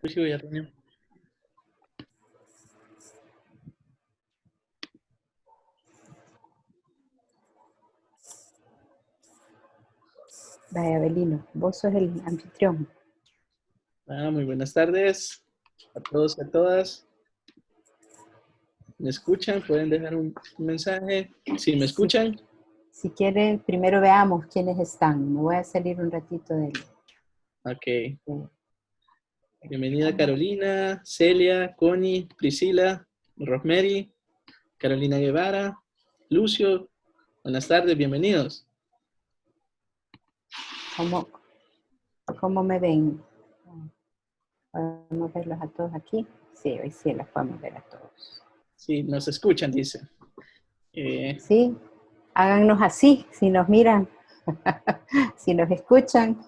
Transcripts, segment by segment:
Sí, voy a reunión. Vaya, Abelino, vos sos el anfitrión. Muy buenas tardes a todos y a todas. ¿Me escuchan? ¿Pueden dejar un mensaje? ¿Sí me escuchan? Si quieren, primero veamos quiénes están. Me voy a salir un ratito de él. Ok. Bienvenida Carolina, Celia, Connie, Priscila, Rosemary, Carolina Guevara, Lucio. Buenas tardes, bienvenidos. ¿Cómo me ven? ¿Podemos verlos a todos aquí? Sí, hoy sí los podemos ver a todos. Sí, nos escuchan, dice. Sí, háganos así, si nos miran, si nos escuchan.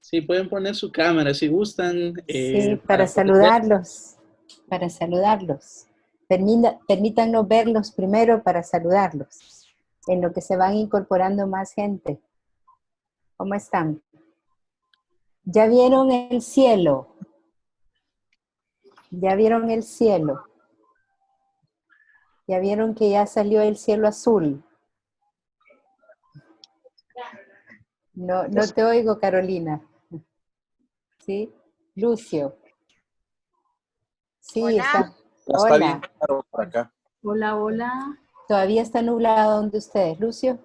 Sí, pueden poner su cámara si gustan. Sí, Para para poder ver. saludarlos, para saludarlos. Permítanos verlos primero para saludarlos, en lo que se van incorporando más gente. ¿Cómo están? ¿Ya vieron el cielo? ¿Ya vieron el cielo? ¿Ya vieron que ya salió el cielo azul? No te oigo, Carolina. ¿Sí? Lucio. Sí, Hola. está. Ya está bien Hola. claro por acá. Hola, hola. ¿Todavía está nublado donde ustedes, Lucio?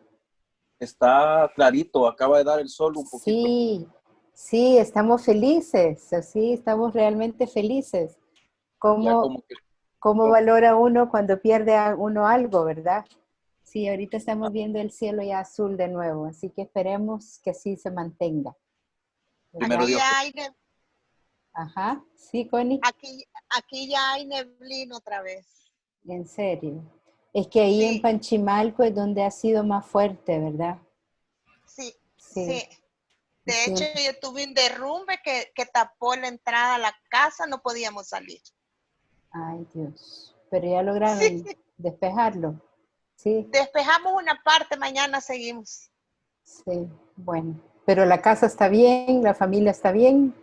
Está clarito, acaba de dar el sol un poquito. Sí, estamos felices, sí, estamos realmente felices. Ya como que... ¿Cómo valora uno cuando pierde uno algo, verdad? Sí, ahorita estamos viendo el cielo ya azul de nuevo, así que esperemos que así se mantenga. Primero Dios. Ajá, sí, Connie. Aquí ya hay neblina otra vez. En serio. Es que ahí en Panchimalco es donde ha sido más fuerte, ¿verdad? Sí. Sí. De hecho, yo tuve un derrumbe que tapó la entrada a la casa, no podíamos salir. Ay, Dios. Pero ya lograron despejarlo. Sí. Despejamos una parte, mañana seguimos. Sí, bueno. Pero la casa está bien, la familia está bien.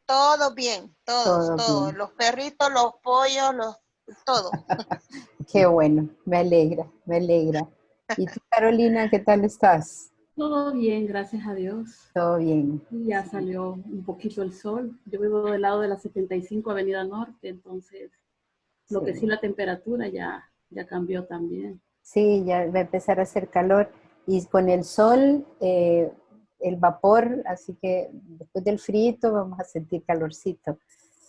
Todo bien, todos. Bien. Los perritos, los pollos, todo. Qué bueno, me alegra, me alegra. ¿Y tú, Carolina, qué tal estás? Todo bien, gracias a Dios. Todo bien. Ya salió un poquito el sol. Yo vivo del lado de la 75 Avenida Norte, entonces lo que sí la temperatura ya cambió también. Sí, ya va a empezar a hacer calor y con el sol, el vapor, así que después del frío vamos a sentir calorcito,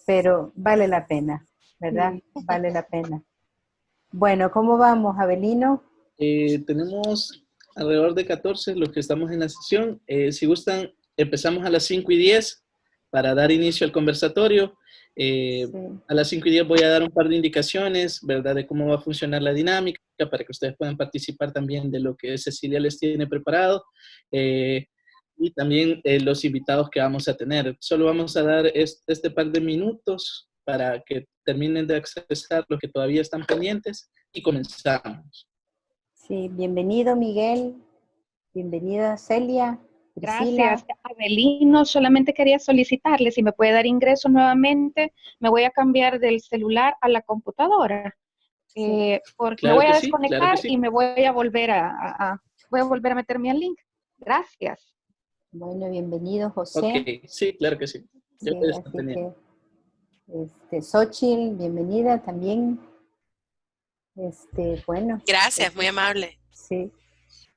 pero vale la pena, ¿verdad? Sí. Vale la pena. Bueno, ¿cómo vamos, Abelino? Tenemos alrededor de 14 los que estamos en la sesión. Si gustan, empezamos a las 5:10 para dar inicio al conversatorio. A las 5:10 voy a dar un par de indicaciones, ¿verdad?, de cómo va a funcionar la dinámica para que ustedes puedan participar también de lo que Cecilia les tiene preparado. Y también los invitados que vamos a tener. Solo vamos a dar este par de minutos para que terminen de accesar los que todavía están pendientes y comenzamos. Sí, bienvenido Miguel, bienvenida Celia, Priscila. Gracias, Abelino. Solamente quería solicitarle si me puede dar ingreso nuevamente. Me voy a cambiar del celular a la computadora, porque Claro me voy a que sí, desconectar claro que sí. y me voy a volver voy a volver a meterme al link. Gracias. Bueno, bienvenido José. Ok, sí, claro que sí. Yo Sí, te estoy así teniendo. que, Xochitl, bienvenida también. Bueno. Gracias, muy amable. Sí,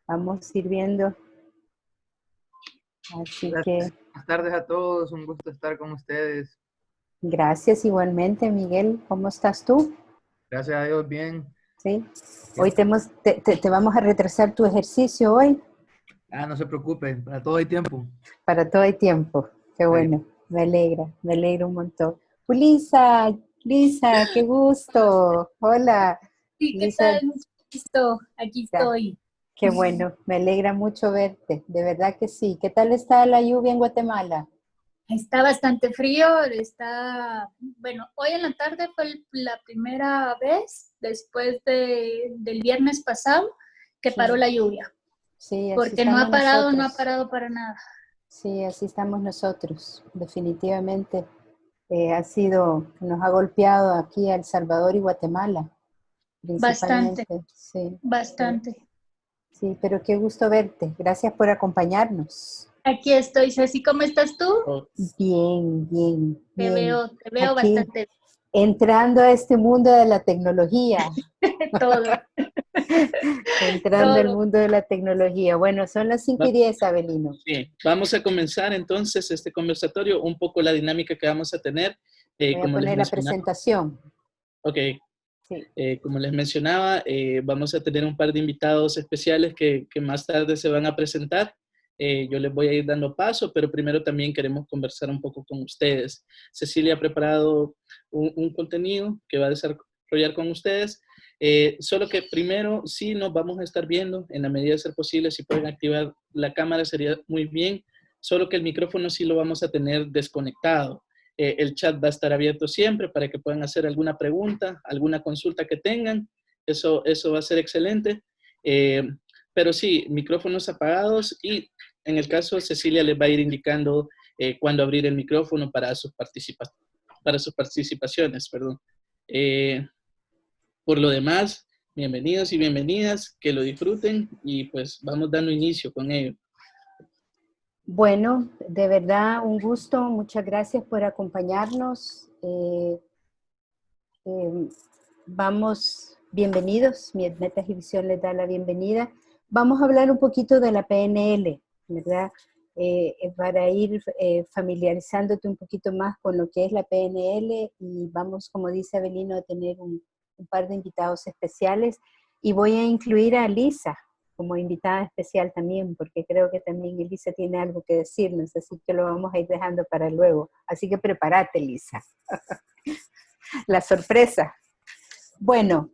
vamos a ir viendo. Así que. Buenas tardes a todos, un gusto estar con ustedes. Gracias igualmente, Miguel. ¿Cómo estás tú? Gracias a Dios, bien. Sí. Hoy te vamos a retrasar tu ejercicio hoy. No se preocupen, para todo hay tiempo. Para todo hay tiempo. Qué bueno, me alegra un montón. Lisa, qué gusto. Hola. Sí, ¿qué Lisa, tal? Mucho gusto. Aquí estoy. Qué bueno, me alegra mucho verte, de verdad que sí. ¿Qué tal está la lluvia en Guatemala? Está bastante frío, bueno, hoy en la tarde fue la primera vez después del viernes pasado que paró la lluvia. Sí, así porque no ha parado para nada. Sí, así estamos nosotros, definitivamente. nos ha golpeado aquí a El Salvador y Guatemala, principalmente. Bastante, Sí, bastante. sí, pero qué gusto verte. Gracias por acompañarnos. Aquí estoy, Ceci, ¿cómo estás tú? Oh, Bien, bien, bien. Te veo Aquí, bastante entrando a este mundo de la tecnología. todo, Entrando al todo. mundo de la tecnología. Bueno, son las 5:10, Abelino. sí, vamos a comenzar entonces este conversatorio, un poco la dinámica que vamos a tener, Voy a como les poner la mencionaba. presentación. Ok, Sí. como les mencionaba, vamos a tener un par de invitados especiales que más tarde se van a presentar. Yo les voy a ir dando paso, pero primero también queremos conversar un poco con ustedes. Cecilia ha preparado un contenido que va a desarrollar con ustedes, solo que primero sí nos vamos a estar viendo en la medida de ser posible. Si pueden activar la cámara sería muy bien, solo que el micrófono sí lo vamos a tener desconectado. El chat va a estar abierto siempre para que puedan hacer alguna pregunta, alguna consulta que tengan. Eso va a ser excelente. Pero sí, micrófonos apagados y en el caso Cecilia les va a ir indicando cuándo abrir el micrófono para sus participaciones. Perdón. Por lo demás, bienvenidos y bienvenidas, que lo disfruten y pues vamos dando inicio con ello. Bueno, de verdad, un gusto. Muchas gracias por acompañarnos. Vamos, bienvenidos. Mi Metas y Visión les da la bienvenida. Vamos a hablar un poquito de la PNL, ¿verdad? Para ir familiarizándote un poquito más con lo que es la PNL y vamos, como dice Abelino, a tener un par de invitados especiales y voy a incluir a Lisa como invitada especial también, porque creo que también Elisa tiene algo que decirnos, así que lo vamos a ir dejando para luego. Así que prepárate, Lisa. La sorpresa. Bueno,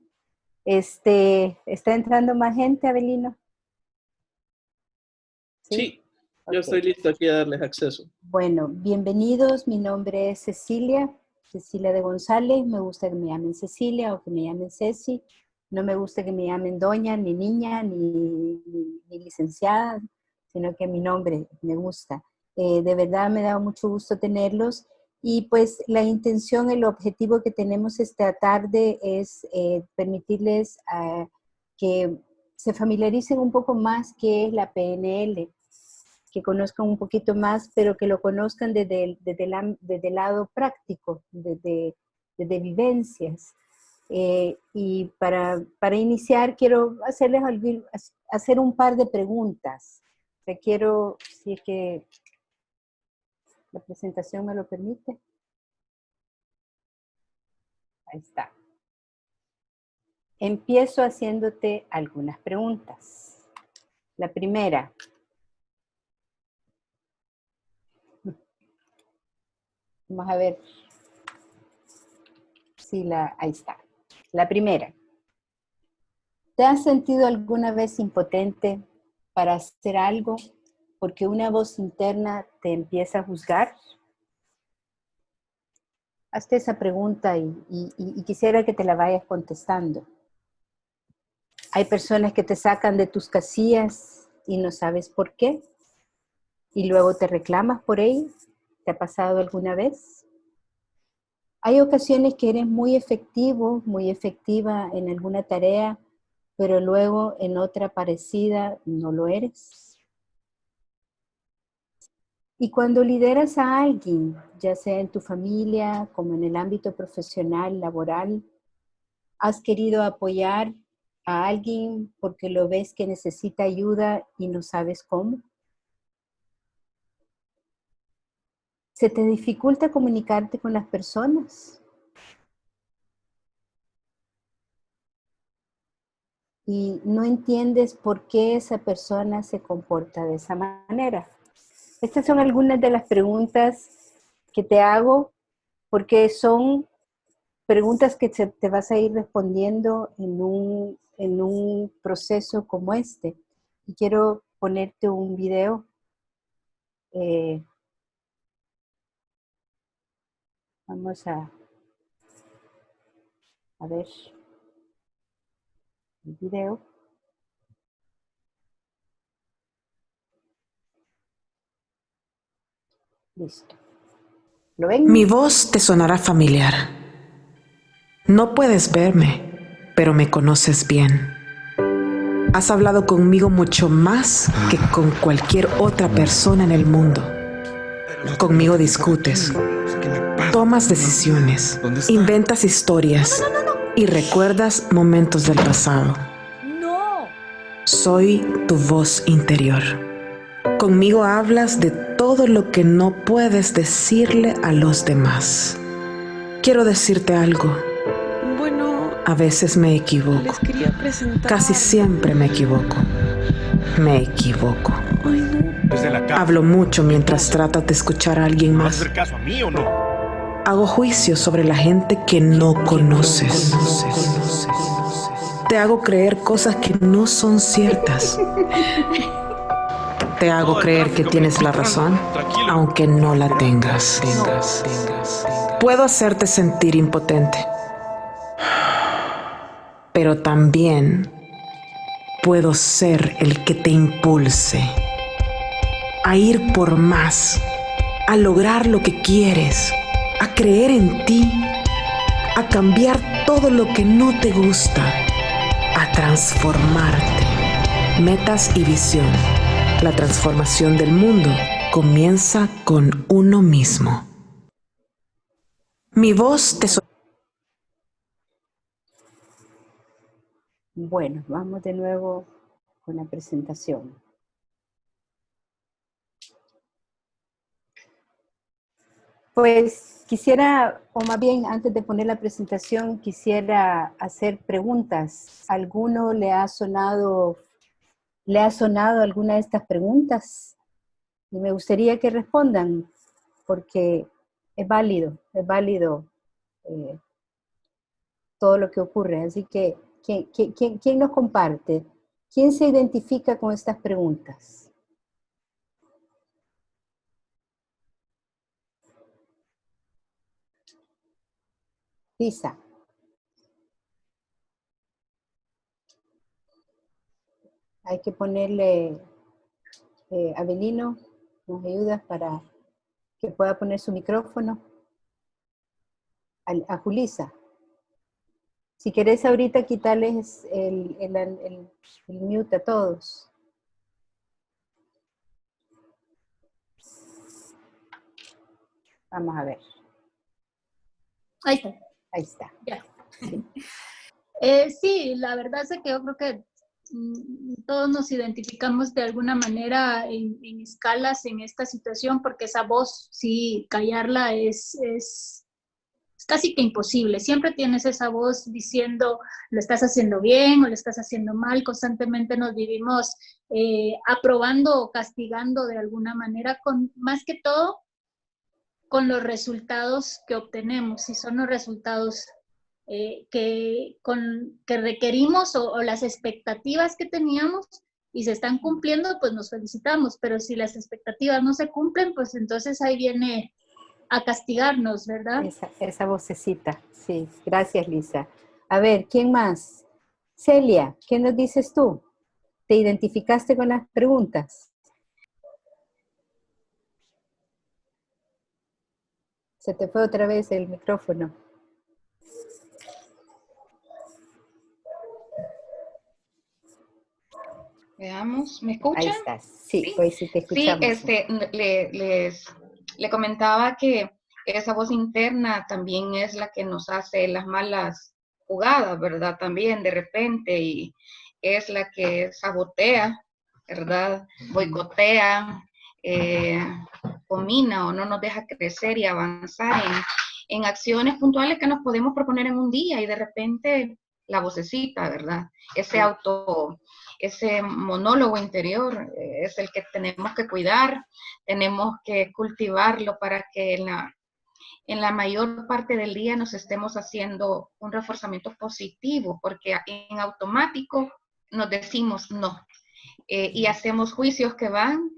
¿está entrando más gente, Abelino? Sí, yo Okay. estoy listo aquí a darles acceso. Bueno, bienvenidos. Mi nombre es Cecilia de González. Me gusta que me llamen Cecilia o que me llamen Ceci. No me gusta que me llamen doña, ni niña, ni licenciada, sino que mi nombre me gusta. De verdad me da mucho gusto tenerlos. Y pues la intención, el objetivo que tenemos esta tarde es permitirles que se familiaricen un poco más qué es la PNL, que conozcan un poquito más, pero que lo conozcan desde el lado práctico, desde vivencias. Y para iniciar quiero hacer un par de preguntas. Si es que la presentación me lo permite. Ahí está. Empiezo haciéndote algunas preguntas. La primera. Vamos a ver si ahí está. La primera. ¿Te has sentido alguna vez impotente para hacer algo porque una voz interna te empieza a juzgar? Hazte esa pregunta y quisiera que te la vayas contestando. Hay personas que te sacan de tus casillas y no sabes por qué, y luego te reclamas por ello. ¿Te ha pasado alguna vez? Hay ocasiones que eres muy efectivo, muy efectiva en alguna tarea, pero luego en otra parecida no lo eres. Y cuando lideras a alguien, ya sea en tu familia, como en el ámbito profesional, laboral, has querido apoyar a alguien porque lo ves que necesita ayuda y no sabes cómo. ¿Se te dificulta comunicarte con las personas? Y no entiendes por qué esa persona se comporta de esa manera. Estas son algunas de las preguntas que te hago porque son preguntas que te vas a ir respondiendo en un proceso como este. Y quiero ponerte un video. Vamos a ver el video. Listo. ¿Lo ven? Mi voz te sonará familiar. No puedes verme, pero me conoces bien. Has hablado conmigo mucho más que con cualquier otra persona en el mundo. Conmigo discutes, tomas decisiones, inventas historias y recuerdas momentos del pasado. Soy tu voz interior. Conmigo hablas de todo lo que no puedes decirle a los demás. Quiero decirte algo. A veces me equivoco. Casi siempre me equivoco. Me equivoco. Hablo mucho mientras tratas de escuchar a alguien más. Hago juicios sobre la gente que no conoces. Te hago creer cosas que no son ciertas. Te hago creer que tienes la razón, aunque no la tengas. Puedo hacerte sentir impotente, pero también puedo ser el que te impulse a ir por más, a lograr lo que quieres, a creer en ti, a cambiar todo lo que no te gusta, a transformarte. Metas y visión. La transformación del mundo comienza con uno mismo. Mi voz te... Bueno, vamos de nuevo con la presentación. Pues quisiera, o más bien antes de poner la presentación, quisiera hacer preguntas. ¿Alguno le ha sonado alguna de estas preguntas? Y me gustaría que respondan, porque es válido todo lo que ocurre. Así que, ¿quién nos comparte? ¿Quién se identifica con estas preguntas? Lisa. Hay que ponerle, Abelino, ¿nos ayudas para que pueda poner su micrófono? A Julisa. Si querés ahorita quitarles el mute a todos. Vamos a ver. Ahí está. Ahí está. Ya. Sí. Sí, la verdad es que yo creo que todos nos identificamos de alguna manera en escalas en esta situación, porque esa voz, sí, callarla es casi que imposible. Siempre tienes esa voz diciendo, lo estás haciendo bien o lo estás haciendo mal. Constantemente nos vivimos aprobando o castigando de alguna manera, más que todo con los resultados que obtenemos. Si son los resultados que requerimos o las expectativas que teníamos y se están cumpliendo, pues nos felicitamos. Pero si las expectativas no se cumplen, pues entonces ahí viene a castigarnos, ¿verdad? Esa vocecita, sí. Gracias, Lisa. A ver, ¿quién más? Celia, ¿qué nos dices tú? ¿Te identificaste con las preguntas? Se te fue otra vez el micrófono. Veamos, ¿me escuchan? Ahí estás, sí, hoy sí te escuchamos. Sí, le comentaba que esa voz interna también es la que nos hace las malas jugadas, ¿verdad? También de repente, y es la que sabotea, ¿verdad? Boicotea, comina o no nos deja crecer y avanzar en acciones puntuales que nos podemos proponer en un día, y de repente la vocecita, ¿verdad? Ese monólogo interior es el que tenemos que cuidar, tenemos que cultivarlo para que en la mayor parte del día nos estemos haciendo un reforzamiento positivo, porque en automático nos decimos no, y hacemos juicios que van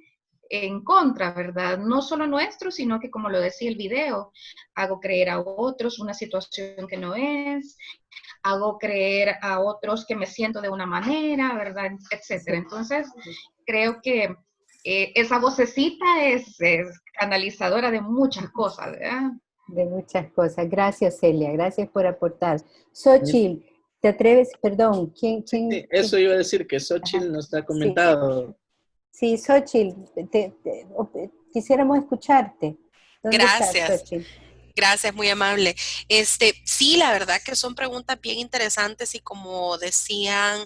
en contra, ¿verdad? No solo nuestro, sino que, como lo decía el video, hago creer a otros una situación que no es, hago creer a otros que me siento de una manera, ¿verdad? Etcétera. Entonces, creo que esa vocecita es canalizadora de muchas cosas, ¿verdad? De muchas cosas. Gracias, Celia. Gracias por aportar. Xochitl, ¿te atreves? Perdón, ¿quién? Sí, eso iba a decir, que Xochitl nos ha comentado. Sí, Xochitl, quisiéramos escucharte. ¿Dónde estás, Xochitl? Gracias, muy amable. Sí, la verdad que son preguntas bien interesantes y como decían,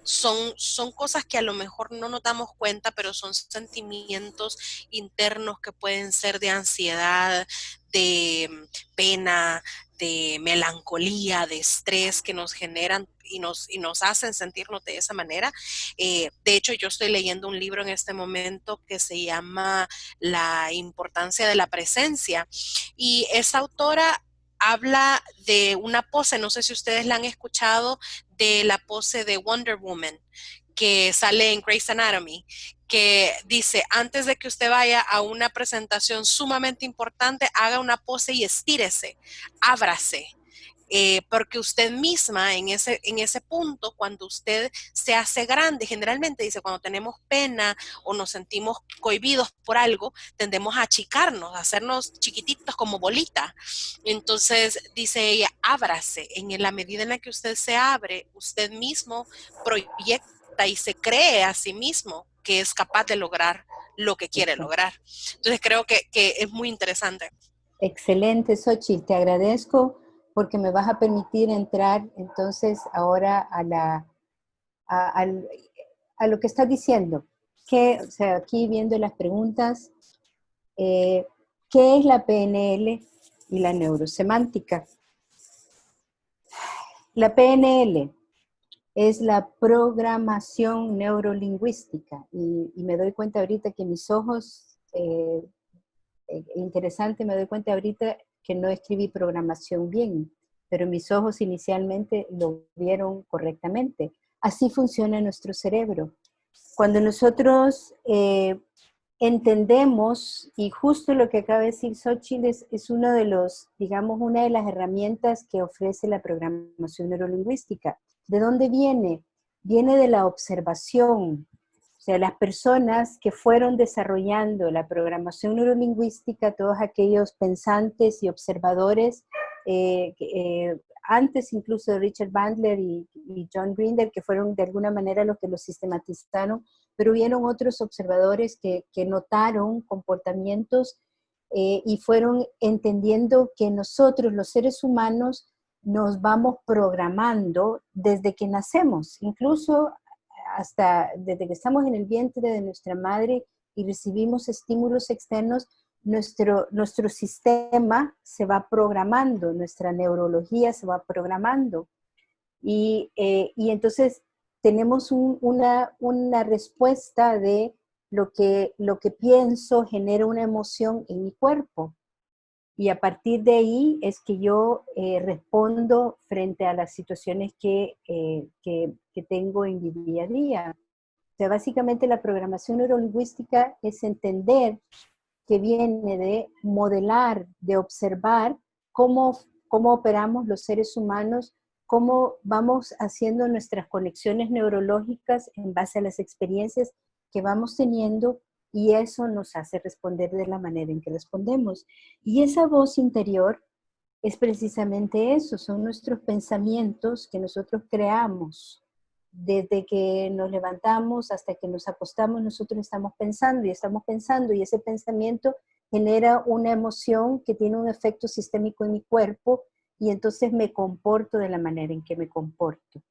son cosas que a lo mejor no nos damos cuenta, pero son sentimientos internos que pueden ser de ansiedad, de pena, de melancolía, de estrés que nos generan y nos hacen sentirnos de esa manera. De hecho, yo estoy leyendo un libro en este momento que se llama La importancia de la presencia, y esa autora habla de una pose, no sé si ustedes la han escuchado, de la pose de Wonder Woman, que sale en Grey's Anatomy, que dice, antes de que usted vaya a una presentación sumamente importante, haga una pose y estírese, ábrase. Porque usted misma en ese punto, cuando usted se hace grande, generalmente dice, cuando tenemos pena o nos sentimos cohibidos por algo, tendemos a achicarnos, a hacernos chiquititos como bolita. Entonces, dice ella, ábrase. En la medida en la que usted se abre, usted mismo proyecta y se cree a sí mismo que es capaz de lograr lo que quiere lograr. Entonces, creo que es muy interesante. Excelente, Xochitl, te agradezco porque me vas a permitir entrar entonces ahora a lo que estás diciendo. O sea, aquí viendo las preguntas, ¿qué es la PNL y la neurosemántica? La PNL es la programación neurolingüística, y me doy cuenta ahorita que mis ojos, interesante, me doy cuenta ahorita que no escribí programación bien, pero mis ojos inicialmente lo vieron correctamente. Así funciona nuestro cerebro. Cuando nosotros entendemos, y justo lo que acaba de decir Xochitl es uno de los, digamos, una de las herramientas que ofrece la programación neurolingüística. ¿De dónde viene? Viene de la observación. O sea, las personas que fueron desarrollando la programación neurolingüística, todos aquellos pensantes y observadores, antes incluso de Richard Bandler y John Grinder, que fueron de alguna manera los que lo sistematizaron, pero hubieron otros observadores que notaron comportamientos y fueron entendiendo que nosotros, los seres humanos, nos vamos programando desde que nacemos, incluso hasta desde que estamos en el vientre de nuestra madre y recibimos estímulos externos, nuestro sistema se va programando, nuestra neurología se va programando. Y entonces tenemos una respuesta de lo que pienso genera una emoción en mi cuerpo. Y a partir de ahí es que yo respondo frente a las situaciones que tengo en mi día a día. O sea, básicamente la programación neurolingüística es entender que viene de modelar, de observar cómo operamos los seres humanos, cómo vamos haciendo nuestras conexiones neurológicas en base a las experiencias que vamos teniendo, y eso nos hace responder de la manera en que respondemos. Y esa voz interior es precisamente eso, son nuestros pensamientos que nosotros creamos. Desde que nos levantamos hasta que nos acostamos, nosotros estamos pensando, y ese pensamiento genera una emoción que tiene un efecto sistémico en mi cuerpo, y entonces me comporto de la manera en que me comporto.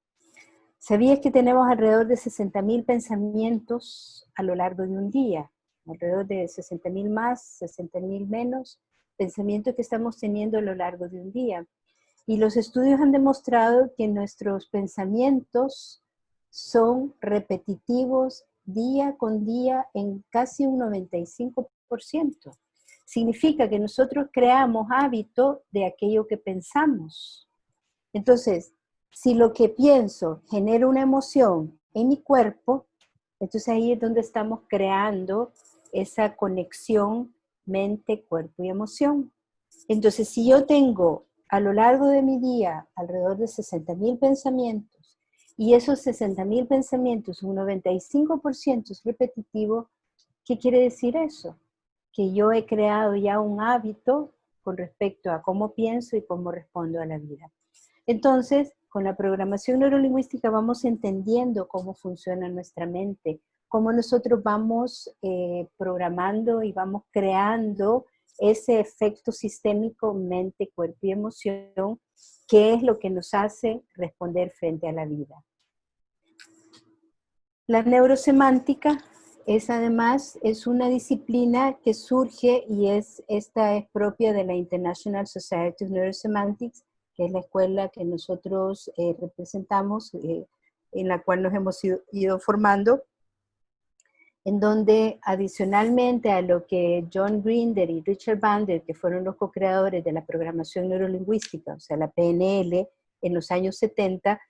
¿Sabías que tenemos alrededor de 60,000 pensamientos a lo largo de un día? Alrededor de 60,000 más, 60,000 menos, pensamientos que estamos teniendo a lo largo de un día. Y los estudios han demostrado que nuestros pensamientos son repetitivos día con día en casi un 95%. Significa que nosotros creamos hábito de aquello que pensamos. Entonces, si lo que pienso genera una emoción en mi cuerpo, entonces ahí es donde estamos creando esa conexión mente, cuerpo y emoción. Entonces, si yo tengo a lo largo de mi día alrededor de 60,000 pensamientos, y esos 60.000 pensamientos, un 95% es repetitivo. ¿Qué quiere decir eso? Que yo he creado ya un hábito con respecto a cómo pienso y cómo respondo a la vida. Entonces, con la programación neurolingüística vamos entendiendo cómo funciona nuestra mente, cómo nosotros vamos programando y vamos creando ese efecto sistémico mente, cuerpo y emoción, que es lo que nos hace responder frente a la vida. La neurosemántica es además una disciplina que surge y esta es propia de la International Society of Neurosemantics, que es la escuela que nosotros representamos, en la cual nos hemos ido formando, en donde adicionalmente a lo que John Grinder y Richard Bandler, que fueron los co-creadores de la programación neurolingüística, o sea, la PNL, en los años 70,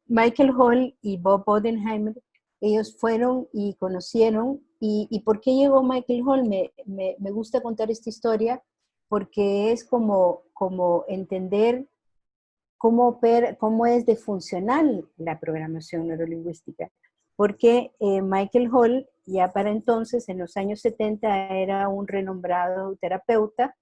Michael Hall y Bob Bodenheimer, ellos fueron y conocieron, y ¿por qué llegó Michael Hall? Me gusta contar esta historia, porque es como entender cómo es de funcional la programación neurolingüística. Porque Michael Hall, ya para entonces, en los años 70, era un renombrado terapeuta,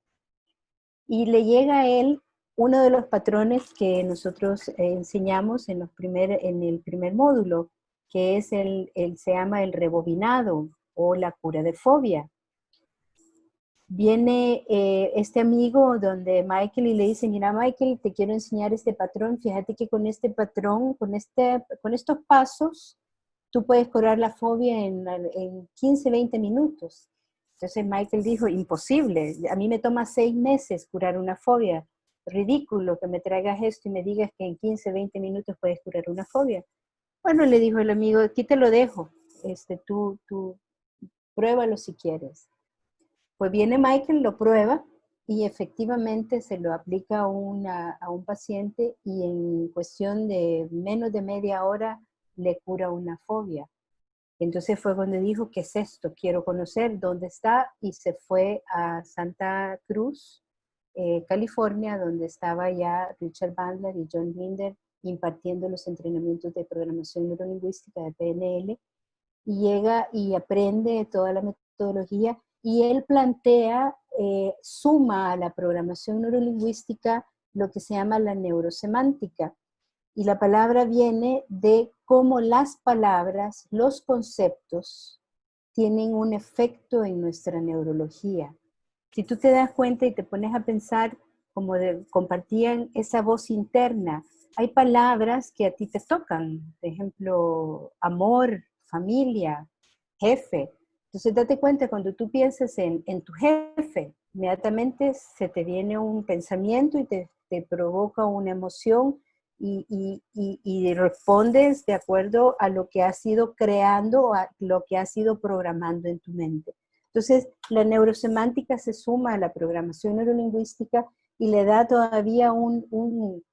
y le llega a él uno de los patrones que nosotros enseñamos en el primer módulo, que es se llama el rebobinado o la cura de fobia. Viene este amigo donde Michael y le dice, mira Michael, te quiero enseñar este patrón, fíjate que con este patrón, con estos pasos, tú puedes curar la fobia en 15, 20 minutos. Entonces Michael dijo, imposible, a mí me toma 6 meses curar una fobia, ridículo que me traigas esto y me digas que en 15, 20 minutos puedes curar una fobia. Bueno, le dijo el amigo, aquí te lo dejo, tú pruébalo si quieres. Pues viene Michael, lo prueba y efectivamente se lo aplica a un paciente y en cuestión de menos de media hora le cura una fobia. Entonces fue cuando dijo, ¿qué es esto? Quiero conocer dónde está, y se fue a Santa Cruz, California, donde estaba ya Richard Bandler y John Grinder impartiendo los entrenamientos de programación neurolingüística de PNL, y llega y aprende toda la metodología, y él plantea, suma a la programación neurolingüística lo que se llama la neurosemántica. Y la palabra viene de cómo las palabras, los conceptos, tienen un efecto en nuestra neurología. Si tú te das cuenta y te pones a pensar, como compartían esa voz interna, hay palabras que a ti te tocan, por ejemplo, amor, familia, jefe. Entonces date cuenta, cuando tú piensas en tu jefe, inmediatamente se te viene un pensamiento y te provoca una emoción, y respondes de acuerdo a lo que has ido creando, a lo que has ido programando en tu mente. Entonces, la neurosemántica se suma a la programación neurolingüística y le da todavía un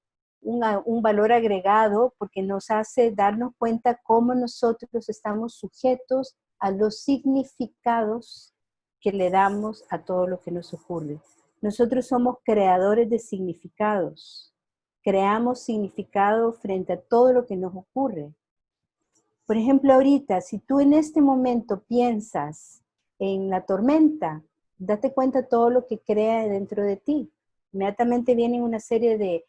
valor agregado, porque nos hace darnos cuenta cómo nosotros estamos sujetos a los significados que le damos a todo lo que nos ocurre. Nosotros somos creadores de significados. Creamos significado frente a todo lo que nos ocurre. Por ejemplo, ahorita, si tú en este momento piensas en la tormenta, date cuenta todo lo que crea dentro de ti. Inmediatamente vienen una serie de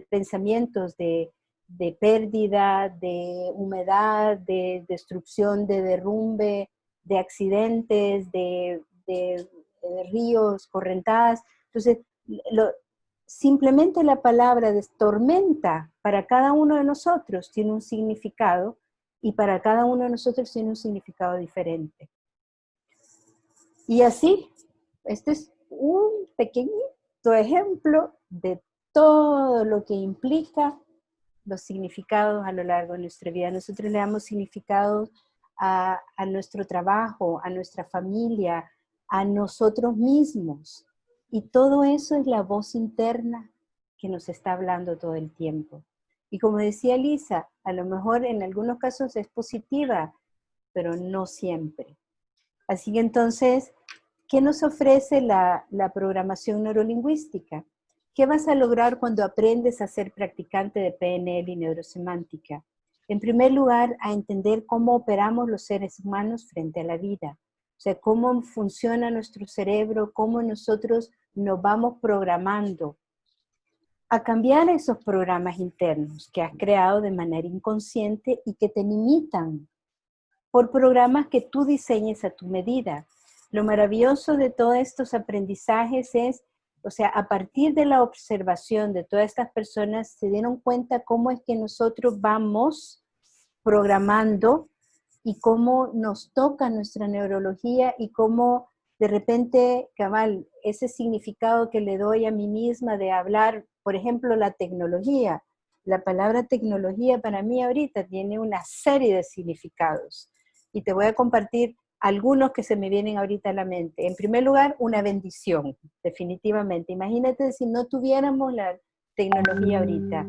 pensamientos de pérdida, de humedad, de destrucción, de derrumbe, de accidentes, de ríos, correntadas. Entonces, simplemente la palabra de tormenta para cada uno de nosotros tiene un significado, y para cada uno de nosotros tiene un significado diferente. Y así, este es un pequeñito ejemplo de todo lo que implica los significados a lo largo de nuestra vida. Nosotros le damos significados a nuestro trabajo, a nuestra familia, a nosotros mismos. Y todo eso es la voz interna que nos está hablando todo el tiempo. Y como decía Lisa, a lo mejor en algunos casos es positiva, pero no siempre. Así que entonces, ¿qué nos ofrece la programación neurolingüística? ¿Qué vas a lograr cuando aprendes a ser practicante de PNL y neurosemántica? En primer lugar, a entender cómo operamos los seres humanos frente a la vida. O sea, cómo funciona nuestro cerebro, cómo nosotros nos vamos programando a cambiar esos programas internos que has creado de manera inconsciente y que te limitan por programas que tú diseñes a tu medida. Lo maravilloso de todos estos aprendizajes es, o sea, a partir de la observación de todas estas personas, se dieron cuenta cómo es que nosotros vamos programando y cómo nos toca nuestra neurología y cómo de repente, cabal, ese significado que le doy a mí misma de hablar, por ejemplo, la tecnología. La palabra tecnología para mí ahorita tiene una serie de significados y te voy a compartir algunos que se me vienen ahorita a la mente. En primer lugar, una bendición, definitivamente. Imagínate si no tuviéramos la tecnología ahorita.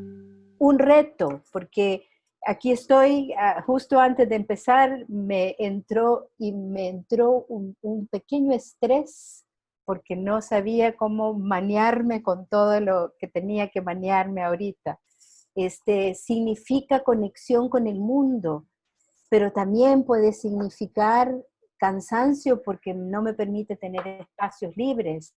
Un reto, porque aquí estoy, justo antes de empezar, me entró un pequeño estrés porque no sabía cómo manearme con todo lo que tenía que manearme ahorita. Significa conexión con el mundo, pero también puede significar cansancio porque no me permite tener espacios libres.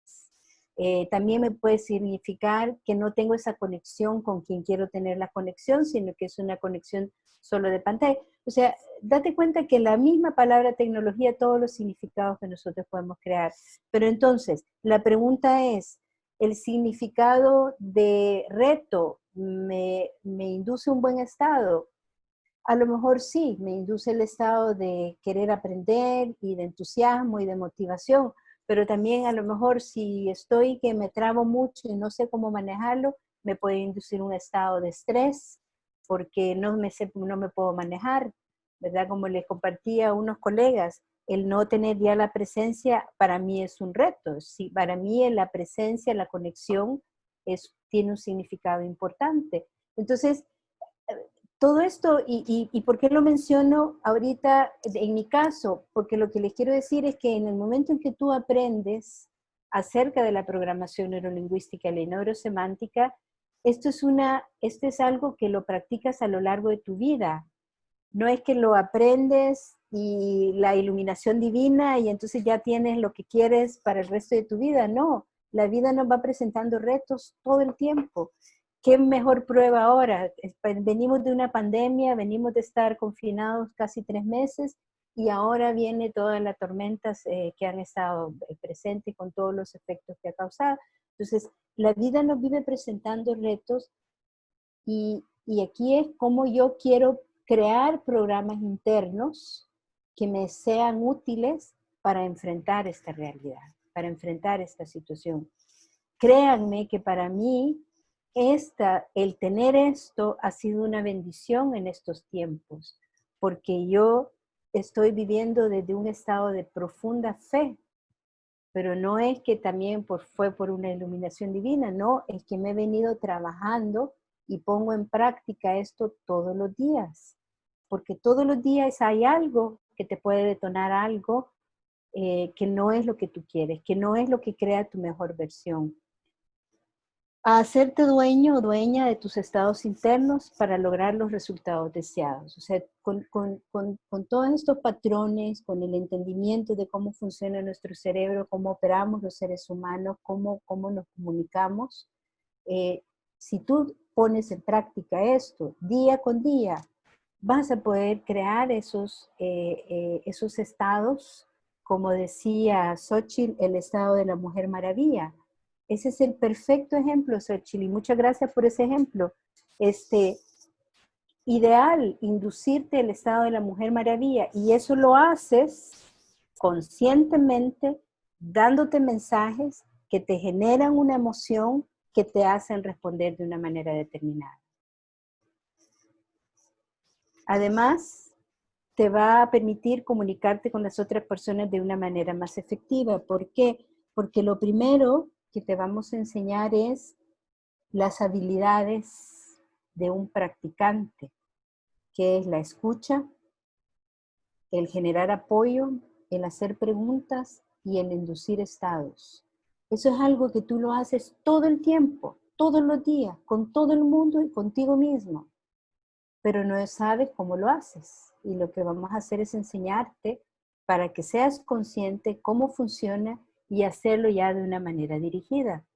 También me puede significar que no tengo esa conexión con quien quiero tener la conexión, sino que es una conexión solo de pantalla. O sea, date cuenta que la misma palabra tecnología, todos los significados que nosotros podemos crear. Pero entonces, la pregunta es, ¿el significado de reto me induce un buen estado? A lo mejor sí, me induce el estado de querer aprender y de entusiasmo y de motivación, pero también a lo mejor si estoy que me trabo mucho y no sé cómo manejarlo, me puede inducir un estado de estrés porque no me puedo manejar, ¿verdad? Como les compartía a unos colegas, el no tener ya la presencia para mí es un reto. Sí, para mí la presencia, la conexión tiene un significado importante. Entonces, todo esto, y ¿por qué lo menciono ahorita en mi caso? Porque lo que les quiero decir es que en el momento en que tú aprendes acerca de la programación neurolingüística y la neurosemántica, esto es algo que lo practicas a lo largo de tu vida. No es que lo aprendes y la iluminación divina y entonces ya tienes lo que quieres para el resto de tu vida. No, la vida nos va presentando retos todo el tiempo. ¿Qué mejor prueba ahora? Venimos de una pandemia, venimos de estar confinados casi 3 meses y ahora viene todas las tormentas que han estado presentes con todos los efectos que ha causado. Entonces, la vida nos vive presentando retos y aquí es como yo quiero crear programas internos que me sean útiles para enfrentar esta realidad, para enfrentar esta situación. Créanme que para mí el tener esto ha sido una bendición en estos tiempos, porque yo estoy viviendo desde un estado de profunda fe, pero no es que también fue por una iluminación divina, no, es que me he venido trabajando y pongo en práctica esto todos los días, porque todos los días hay algo que te puede detonar algo que no es lo que tú quieres, que no es lo que crea tu mejor versión. A hacerte dueño o dueña de tus estados internos para lograr los resultados deseados. O sea, con todos estos patrones, con el entendimiento de cómo funciona nuestro cerebro, cómo operamos los seres humanos, cómo nos comunicamos, si tú pones en práctica esto día con día, vas a poder crear esos estados, como decía Xochitl, el estado de la Mujer Maravilla. Ese es el perfecto ejemplo, Xochitl, y muchas gracias por ese ejemplo. Ideal, inducirte el estado de la Mujer Maravilla, y eso lo haces conscientemente, dándote mensajes que te generan una emoción que te hacen responder de una manera determinada. Además, te va a permitir comunicarte con las otras personas de una manera más efectiva. ¿Por qué? Porque lo primero que te vamos a enseñar es las habilidades de un practicante, que es la escucha, el generar apoyo, el hacer preguntas y el inducir estados. Eso es algo que tú lo haces todo el tiempo, todos los días, con todo el mundo y contigo mismo. pero no sabes cómo lo haces. Y lo que vamos a hacer es enseñarte para que seas consciente cómo funciona y hacerlo ya de una manera dirigida.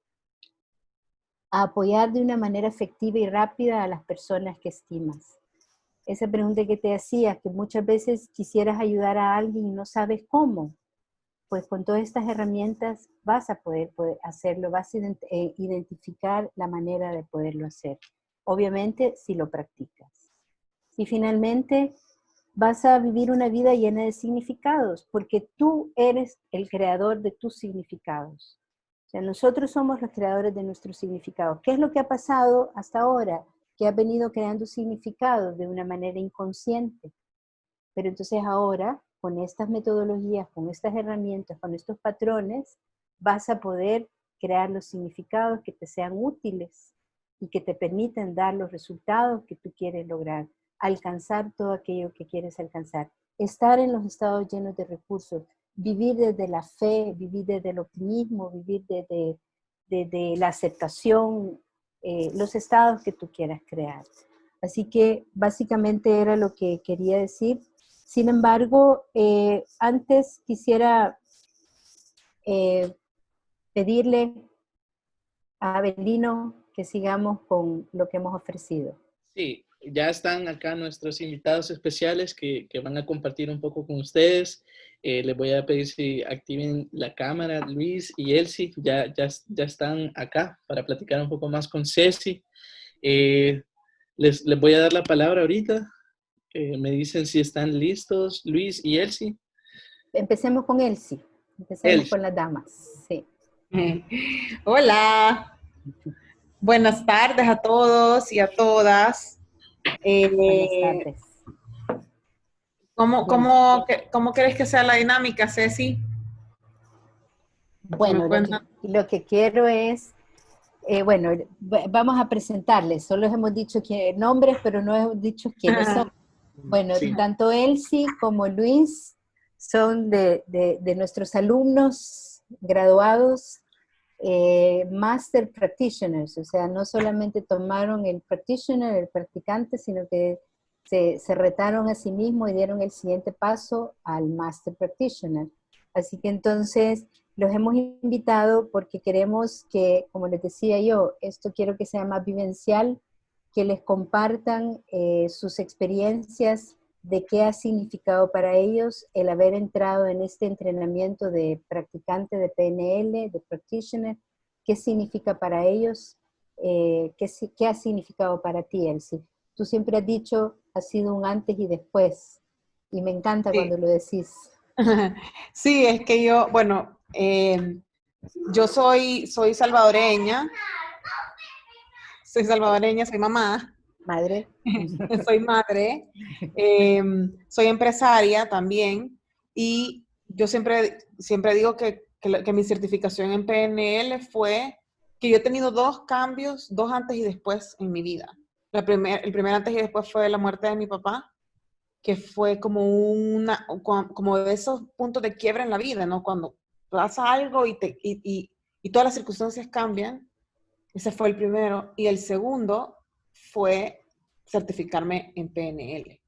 A apoyar de una manera efectiva y rápida a las personas que estimas. Esa pregunta que te hacía, que muchas veces quisieras ayudar a alguien y no sabes cómo, pues con todas estas herramientas vas a poder hacerlo, vas a identificar la manera de poderlo hacer. Obviamente, si lo practicas. Y finalmente, vas a vivir una vida llena de significados, porque tú eres el creador de tus significados. O sea, nosotros somos los creadores de nuestros significados. ¿Qué es lo que ha pasado hasta ahora? Que ha venido creando significados de una manera inconsciente. Pero entonces ahora, con estas metodologías, con estas herramientas, con estos patrones, vas a poder crear los significados que te sean útiles y que te permitan dar los resultados que tú quieres lograr, alcanzar todo aquello que quieres alcanzar, estar en los estados llenos de recursos, vivir desde la fe, vivir desde el optimismo, vivir desde la aceptación, los estados que tú quieras crear. Así que básicamente era lo que quería decir. Sin embargo, antes quisiera pedirle a Abelino que sigamos con lo que hemos ofrecido. Sí, ya están acá nuestros invitados especiales que van a compartir un poco con ustedes. Les voy a pedir si activen la cámara, Luis y Elsie, ya están acá para platicar un poco más con Ceci. Les voy a dar la palabra ahorita. Me dicen si están listos, Luis y Elsie. Empecemos con Elsie. Empecemos con las damas. Sí. Hola. Buenas tardes a todos y a todas. Buenas tardes. ¿Cómo crees que sea la dinámica, Ceci? Bueno, lo que quiero es, vamos a presentarles. Solo hemos dicho nombres, pero no hemos dicho quiénes son. Bueno, sí. Tanto Elsie como Luis son de nuestros alumnos graduados, Master Practitioners, o sea, no solamente tomaron el practitioner, el practicante, sino que se retaron a sí mismos y dieron el siguiente paso al Master Practitioner. Así que entonces los hemos invitado porque queremos que, como les decía yo, esto quiero que sea más vivencial, que les compartan sus experiencias de qué ha significado para ellos el haber entrado en este entrenamiento de practicante de PNL, de practitioner, qué significa para ellos, qué ha significado para ti, Elsie. Tú siempre has dicho, ha sido un antes y después, y me encanta cuando lo decís. Sí, es que yo, yo soy salvadoreña, soy mamá. Madre. Soy madre, soy empresaria también, y yo siempre digo que mi certificación en PNL fue que yo he tenido dos cambios, dos antes y después en mi vida. El primer antes y después fue la muerte de mi papá, que fue como de esos puntos de quiebra en la vida, ¿no? Cuando pasa algo y todas las circunstancias cambian. Ese fue el primero. Y el segundo fue certificarme en PNL.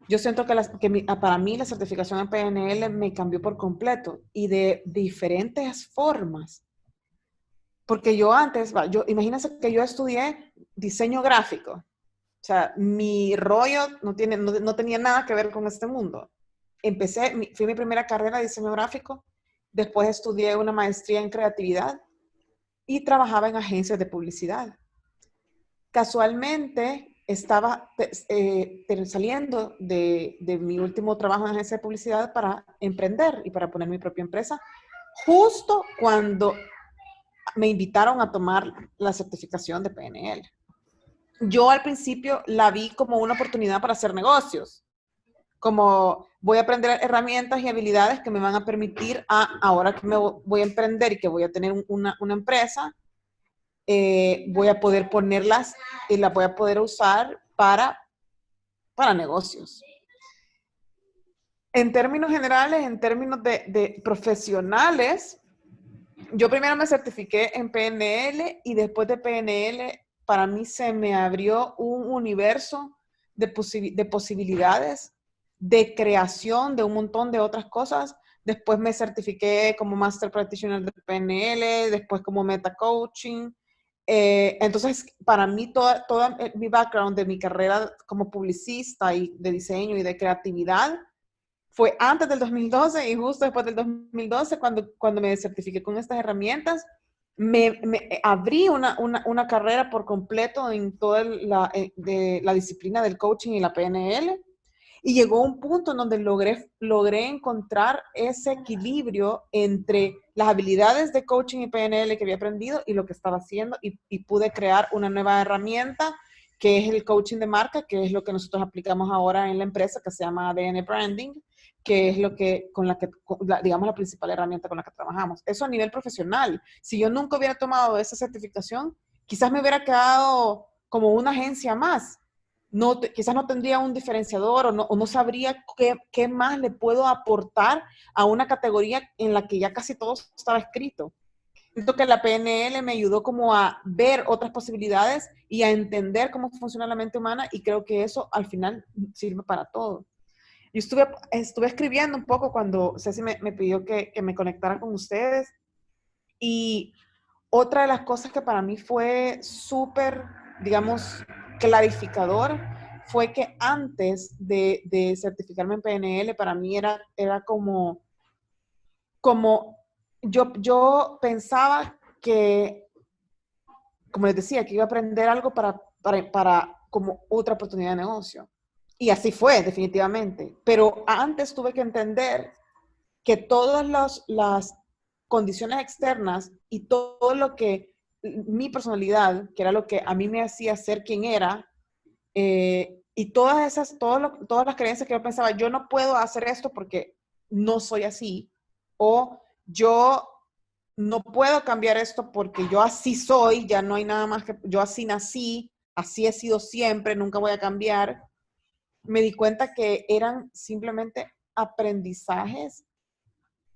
Yo siento que para mí la certificación en PNL me cambió por completo y de diferentes formas. Porque yo antes, imagínense que yo estudié diseño gráfico. O sea, mi rollo no tenía nada que ver con este mundo. Fui mi primera carrera de diseño gráfico, después estudié una maestría en creatividad y trabajaba en agencias de publicidad. Casualmente estaba saliendo de mi último trabajo en agencia de publicidad para emprender y para poner mi propia empresa, justo cuando me invitaron a tomar la certificación de PNL. Yo al principio la vi como una oportunidad para hacer negocios, como voy a aprender herramientas y habilidades que me van a permitir, ahora que me voy a emprender y que voy a tener una empresa, voy a poder ponerlas y las voy a poder usar para negocios. En términos generales, en términos de profesionales, yo primero me certifiqué en PNL y después de PNL, para mí se me abrió un universo de posibilidades, de creación de un montón de otras cosas. Después me certifiqué como Master Practitioner de PNL, después como Meta Coaching. Entonces, para mí, todo mi background de mi carrera como publicista y de diseño y de creatividad fue antes del 2012 y justo después del 2012, cuando me certifiqué con estas herramientas, me abrí una carrera por completo en toda la disciplina del coaching y la PNL. Y llegó un punto en donde logré encontrar ese equilibrio entre las habilidades de coaching y PNL que había aprendido y lo que estaba haciendo, y pude crear una nueva herramienta que es el coaching de marca, que es lo que nosotros aplicamos ahora en la empresa, que se llama ADN Branding, que es digamos, la principal herramienta con la que trabajamos. Eso a nivel profesional. Si yo nunca hubiera tomado esa certificación, quizás me hubiera quedado como una agencia más. Quizás no tendría un diferenciador o no sabría qué más le puedo aportar a una categoría en la que ya casi todo estaba escrito. Siento que la PNL me ayudó como a ver otras posibilidades y a entender cómo funciona la mente humana, y creo que eso al final sirve para todo. Yo estuve escribiendo un poco cuando Ceci me pidió que me conectara con ustedes, y otra de las cosas que para mí fue súper, digamos, clarificador fue que antes de certificarme en PNL, para mí era como yo pensaba que, como les decía, que iba a aprender algo para como otra oportunidad de negocio. Y así fue, definitivamente. Pero antes tuve que entender que todas las condiciones externas y todo lo que mi personalidad, que era lo que a mí me hacía ser quien era, y todas las creencias que yo pensaba, yo no puedo hacer esto porque no soy así, o yo no puedo cambiar esto porque yo así soy, ya no hay nada más que, yo así nací, así he sido siempre, nunca voy a cambiar. Me di cuenta que eran simplemente aprendizajes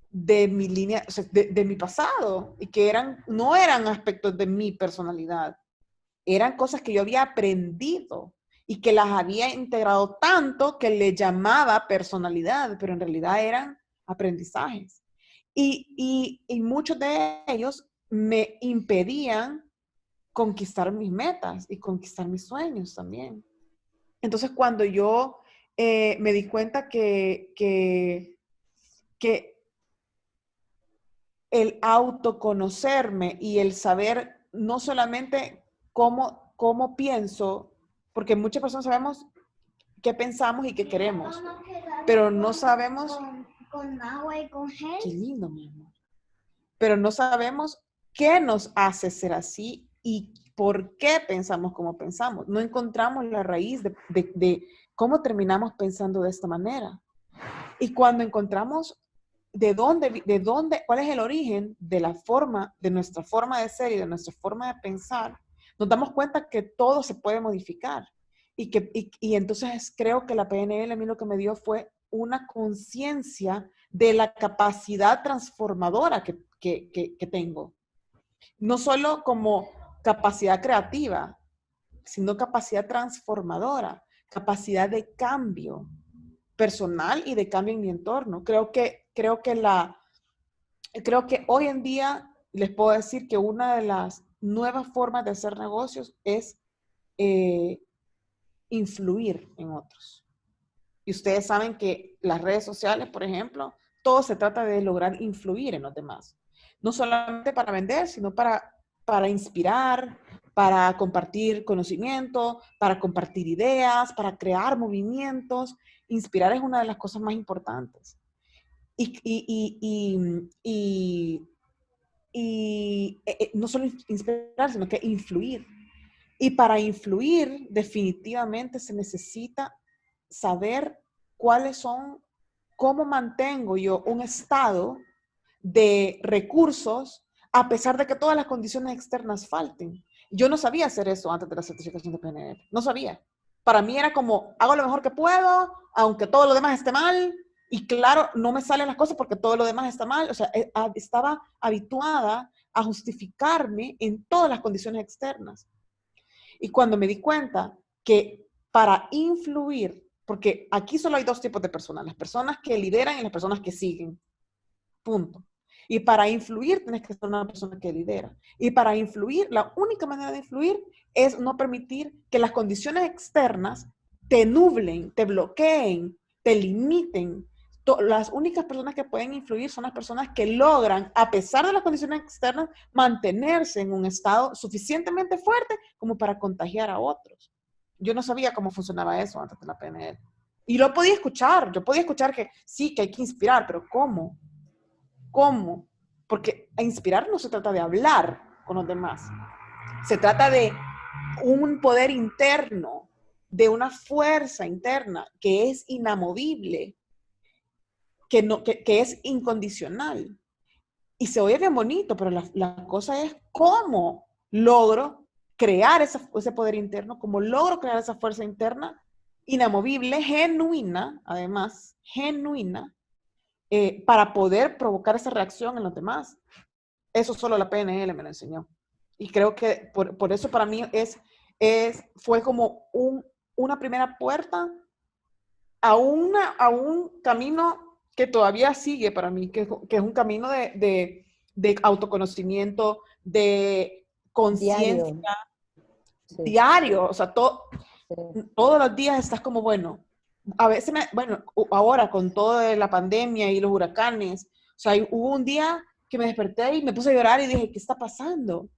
de mi línea, o sea, de mi pasado, y que no eran aspectos de mi personalidad, eran cosas que yo había aprendido y que las había integrado tanto que le llamaba personalidad, pero en realidad eran aprendizajes. Y muchos de ellos me impedían conquistar mis metas y conquistar mis sueños también. Entonces, cuando yo me di cuenta que el autoconocerme y el saber no solamente cómo pienso, porque muchas personas sabemos qué pensamos y qué queremos, pero no sabemos... Con agua y con gel. Qué lindo, mi amor. Pero no sabemos qué nos hace ser así y por qué pensamos como pensamos. No encontramos la raíz de cómo terminamos pensando de esta manera. Y cuando encontramos cuál es el origen de nuestra forma de ser y de nuestra forma de pensar, nos damos cuenta que todo se puede modificar. Y entonces creo que la PNL a mí lo que me dio fue una conciencia de la capacidad transformadora que tengo. No solo como capacidad creativa, sino capacidad transformadora, capacidad de cambio personal y de cambio en mi entorno. Creo que hoy en día les puedo decir que una de las nuevas formas de hacer negocios es influir en otros. Y ustedes saben que las redes sociales, por ejemplo, todo se trata de lograr influir en los demás. No solamente para vender, sino para inspirar, para compartir conocimiento, para compartir ideas, para crear movimientos. Inspirar es una de las cosas más importantes. No solo inspirar, sino que influir. Y para influir, definitivamente se necesita saber cómo mantengo yo un estado de recursos a pesar de que todas las condiciones externas falten. Yo no sabía hacer eso antes de la certificación de PNL. No sabía. Para mí era como, hago lo mejor que puedo, aunque todo lo demás esté mal. Y claro, no me salen las cosas porque todo lo demás está mal. O sea, estaba habituada a justificarme en todas las condiciones externas. Y cuando me di cuenta que para influir, porque aquí solo hay dos tipos de personas, las personas que lideran y las personas que siguen. Punto. Y para influir tienes que ser una persona que lidera. Y para influir, la única manera de influir es no permitir que las condiciones externas te nublen, te bloqueen, te limiten. Las únicas personas que pueden influir son las personas que logran, a pesar de las condiciones externas, mantenerse en un estado suficientemente fuerte como para contagiar a otros. Yo no sabía cómo funcionaba eso antes de la PNL. Y lo podía escuchar. Yo podía escuchar que sí, que hay que inspirar, pero ¿cómo? ¿Cómo? Porque a inspirar no se trata de hablar con los demás. Se trata de un poder interno, de una fuerza interna que es inamovible, que es incondicional. Y se oye bien bonito, pero la cosa es cómo logro crear ese poder interno, cómo logro crear esa fuerza interna inamovible, genuina, además, genuina, para poder provocar esa reacción en los demás. Eso solo la PNL me lo enseñó. Y creo que por eso para mí fue como una primera puerta a un camino que todavía sigue para mí, que es un camino de autoconocimiento, de conciencia diario. O sea, todos los días estás como, bueno, a veces, ahora con toda la pandemia y los huracanes, o sea, hubo un día que me desperté y me puse a llorar y dije, ¿qué está pasando?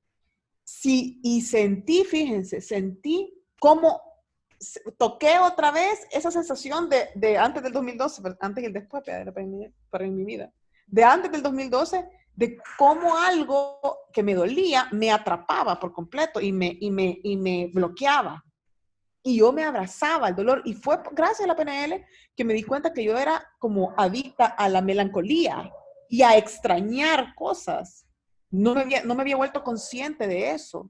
Sí, y sentí cómo toqué otra vez esa sensación de antes del 2012, antes y después para mi vida, de antes del 2012, de cómo algo que me dolía me atrapaba por completo y me bloqueaba. Y yo me abrazaba al dolor. Y fue gracias a la PNL que me di cuenta que yo era como adicta a la melancolía y a extrañar cosas. No me había vuelto consciente de eso.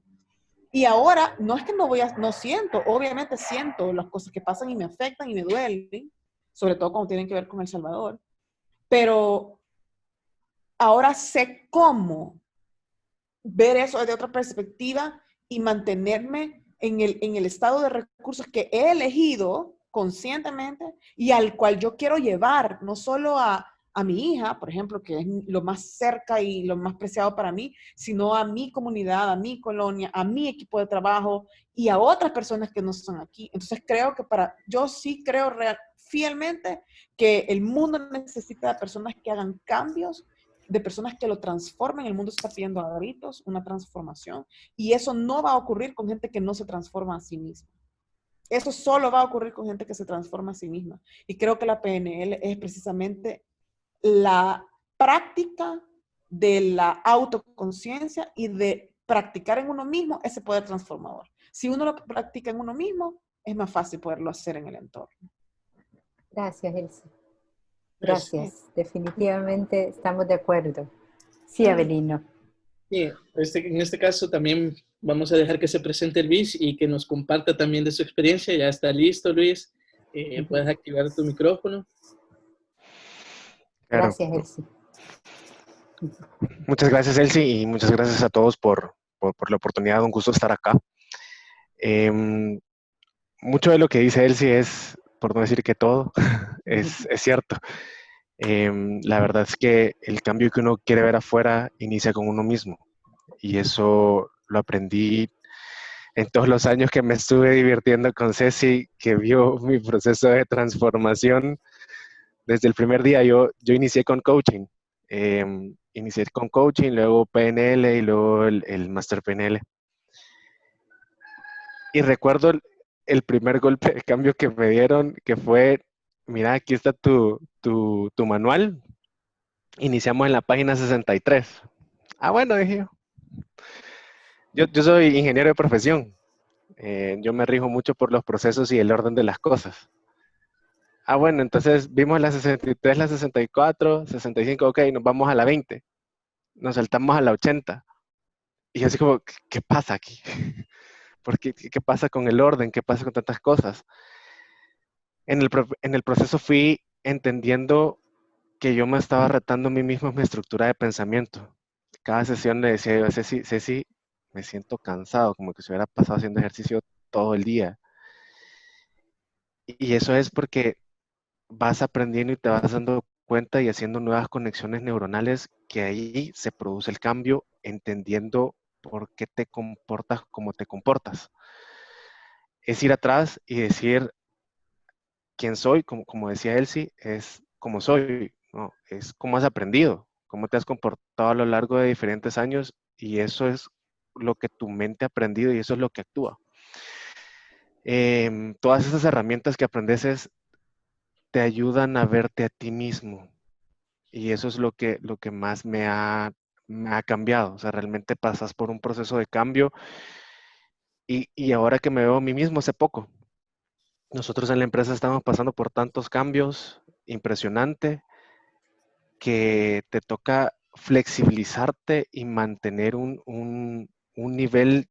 Y ahora, no es que no siento, obviamente siento las cosas que pasan y me afectan y me duelen, sobre todo cuando tienen que ver con El Salvador. Pero ahora sé cómo ver eso desde otra perspectiva y mantenerme en el estado de recursos que he elegido conscientemente y al cual yo quiero llevar, no solo a mi hija, por ejemplo, que es lo más cerca y lo más preciado para mí, sino a mi comunidad, a mi colonia, a mi equipo de trabajo y a otras personas que no están aquí. Entonces creo que yo sí creo fielmente que el mundo necesita de personas que hagan cambios, de personas que lo transformen. El mundo está pidiendo a gritos una transformación y eso no va a ocurrir con gente que no se transforma a sí misma. Eso solo va a ocurrir con gente que se transforma a sí misma. Y creo que la PNL es precisamente la práctica de la autoconciencia y de practicar en uno mismo ese poder transformador. Si uno lo practica en uno mismo, es más fácil poderlo hacer en el entorno. Gracias, Elsa. Gracias. Definitivamente estamos de acuerdo. Sí, Avelino. Sí, en este caso también vamos a dejar que se presente Luis y que nos comparta también de su experiencia. Ya está listo, Luis. Puedes activar tu micrófono. Claro. Gracias, Elsie. Muchas gracias, Elsie, y muchas gracias a todos por la oportunidad. Un gusto estar acá. Mucho de lo que dice Elsie es, por no decir que todo, es cierto. La verdad es que el cambio que uno quiere ver afuera inicia con uno mismo. Y eso lo aprendí en todos los años que me estuve divirtiendo con Ceci, que vio mi proceso de transformación. Desde el primer día yo inicié con coaching. Luego PNL y luego el Master PNL. Y recuerdo el primer golpe de cambio que me dieron, que fue, mira, aquí está tu manual. Iniciamos en la página 63. Ah, bueno, dije yo. Yo soy ingeniero de profesión. Yo me rijo mucho por los procesos y el orden de las cosas. Ah, bueno, entonces vimos la 63, la 64, 65, ok, nos vamos a la 20. Nos saltamos a la 80. Y yo así como, ¿qué pasa aquí? ¿Qué pasa con el orden? ¿Qué pasa con tantas cosas? En el proceso fui entendiendo que yo me estaba retando a mí mismo en mi estructura de pensamiento. Cada sesión le decía yo a Ceci, me siento cansado, como que se hubiera pasado haciendo ejercicio todo el día. Y eso es porque vas aprendiendo y te vas dando cuenta y haciendo nuevas conexiones neuronales que ahí se produce el cambio, entendiendo por qué te comportas como te comportas. Es ir atrás y decir quién soy, como decía Elsie, es como soy, ¿no? Es cómo has aprendido, cómo te has comportado a lo largo de diferentes años y eso es lo que tu mente ha aprendido y eso es lo que actúa. Todas esas herramientas que aprendes te ayudan a verte a ti mismo y eso es lo que más me ha cambiado. O sea, realmente pasas por un proceso de cambio y ahora que me veo a mí mismo hace poco, nosotros en la empresa estamos pasando por tantos cambios, impresionante, que te toca flexibilizarte y mantener un nivel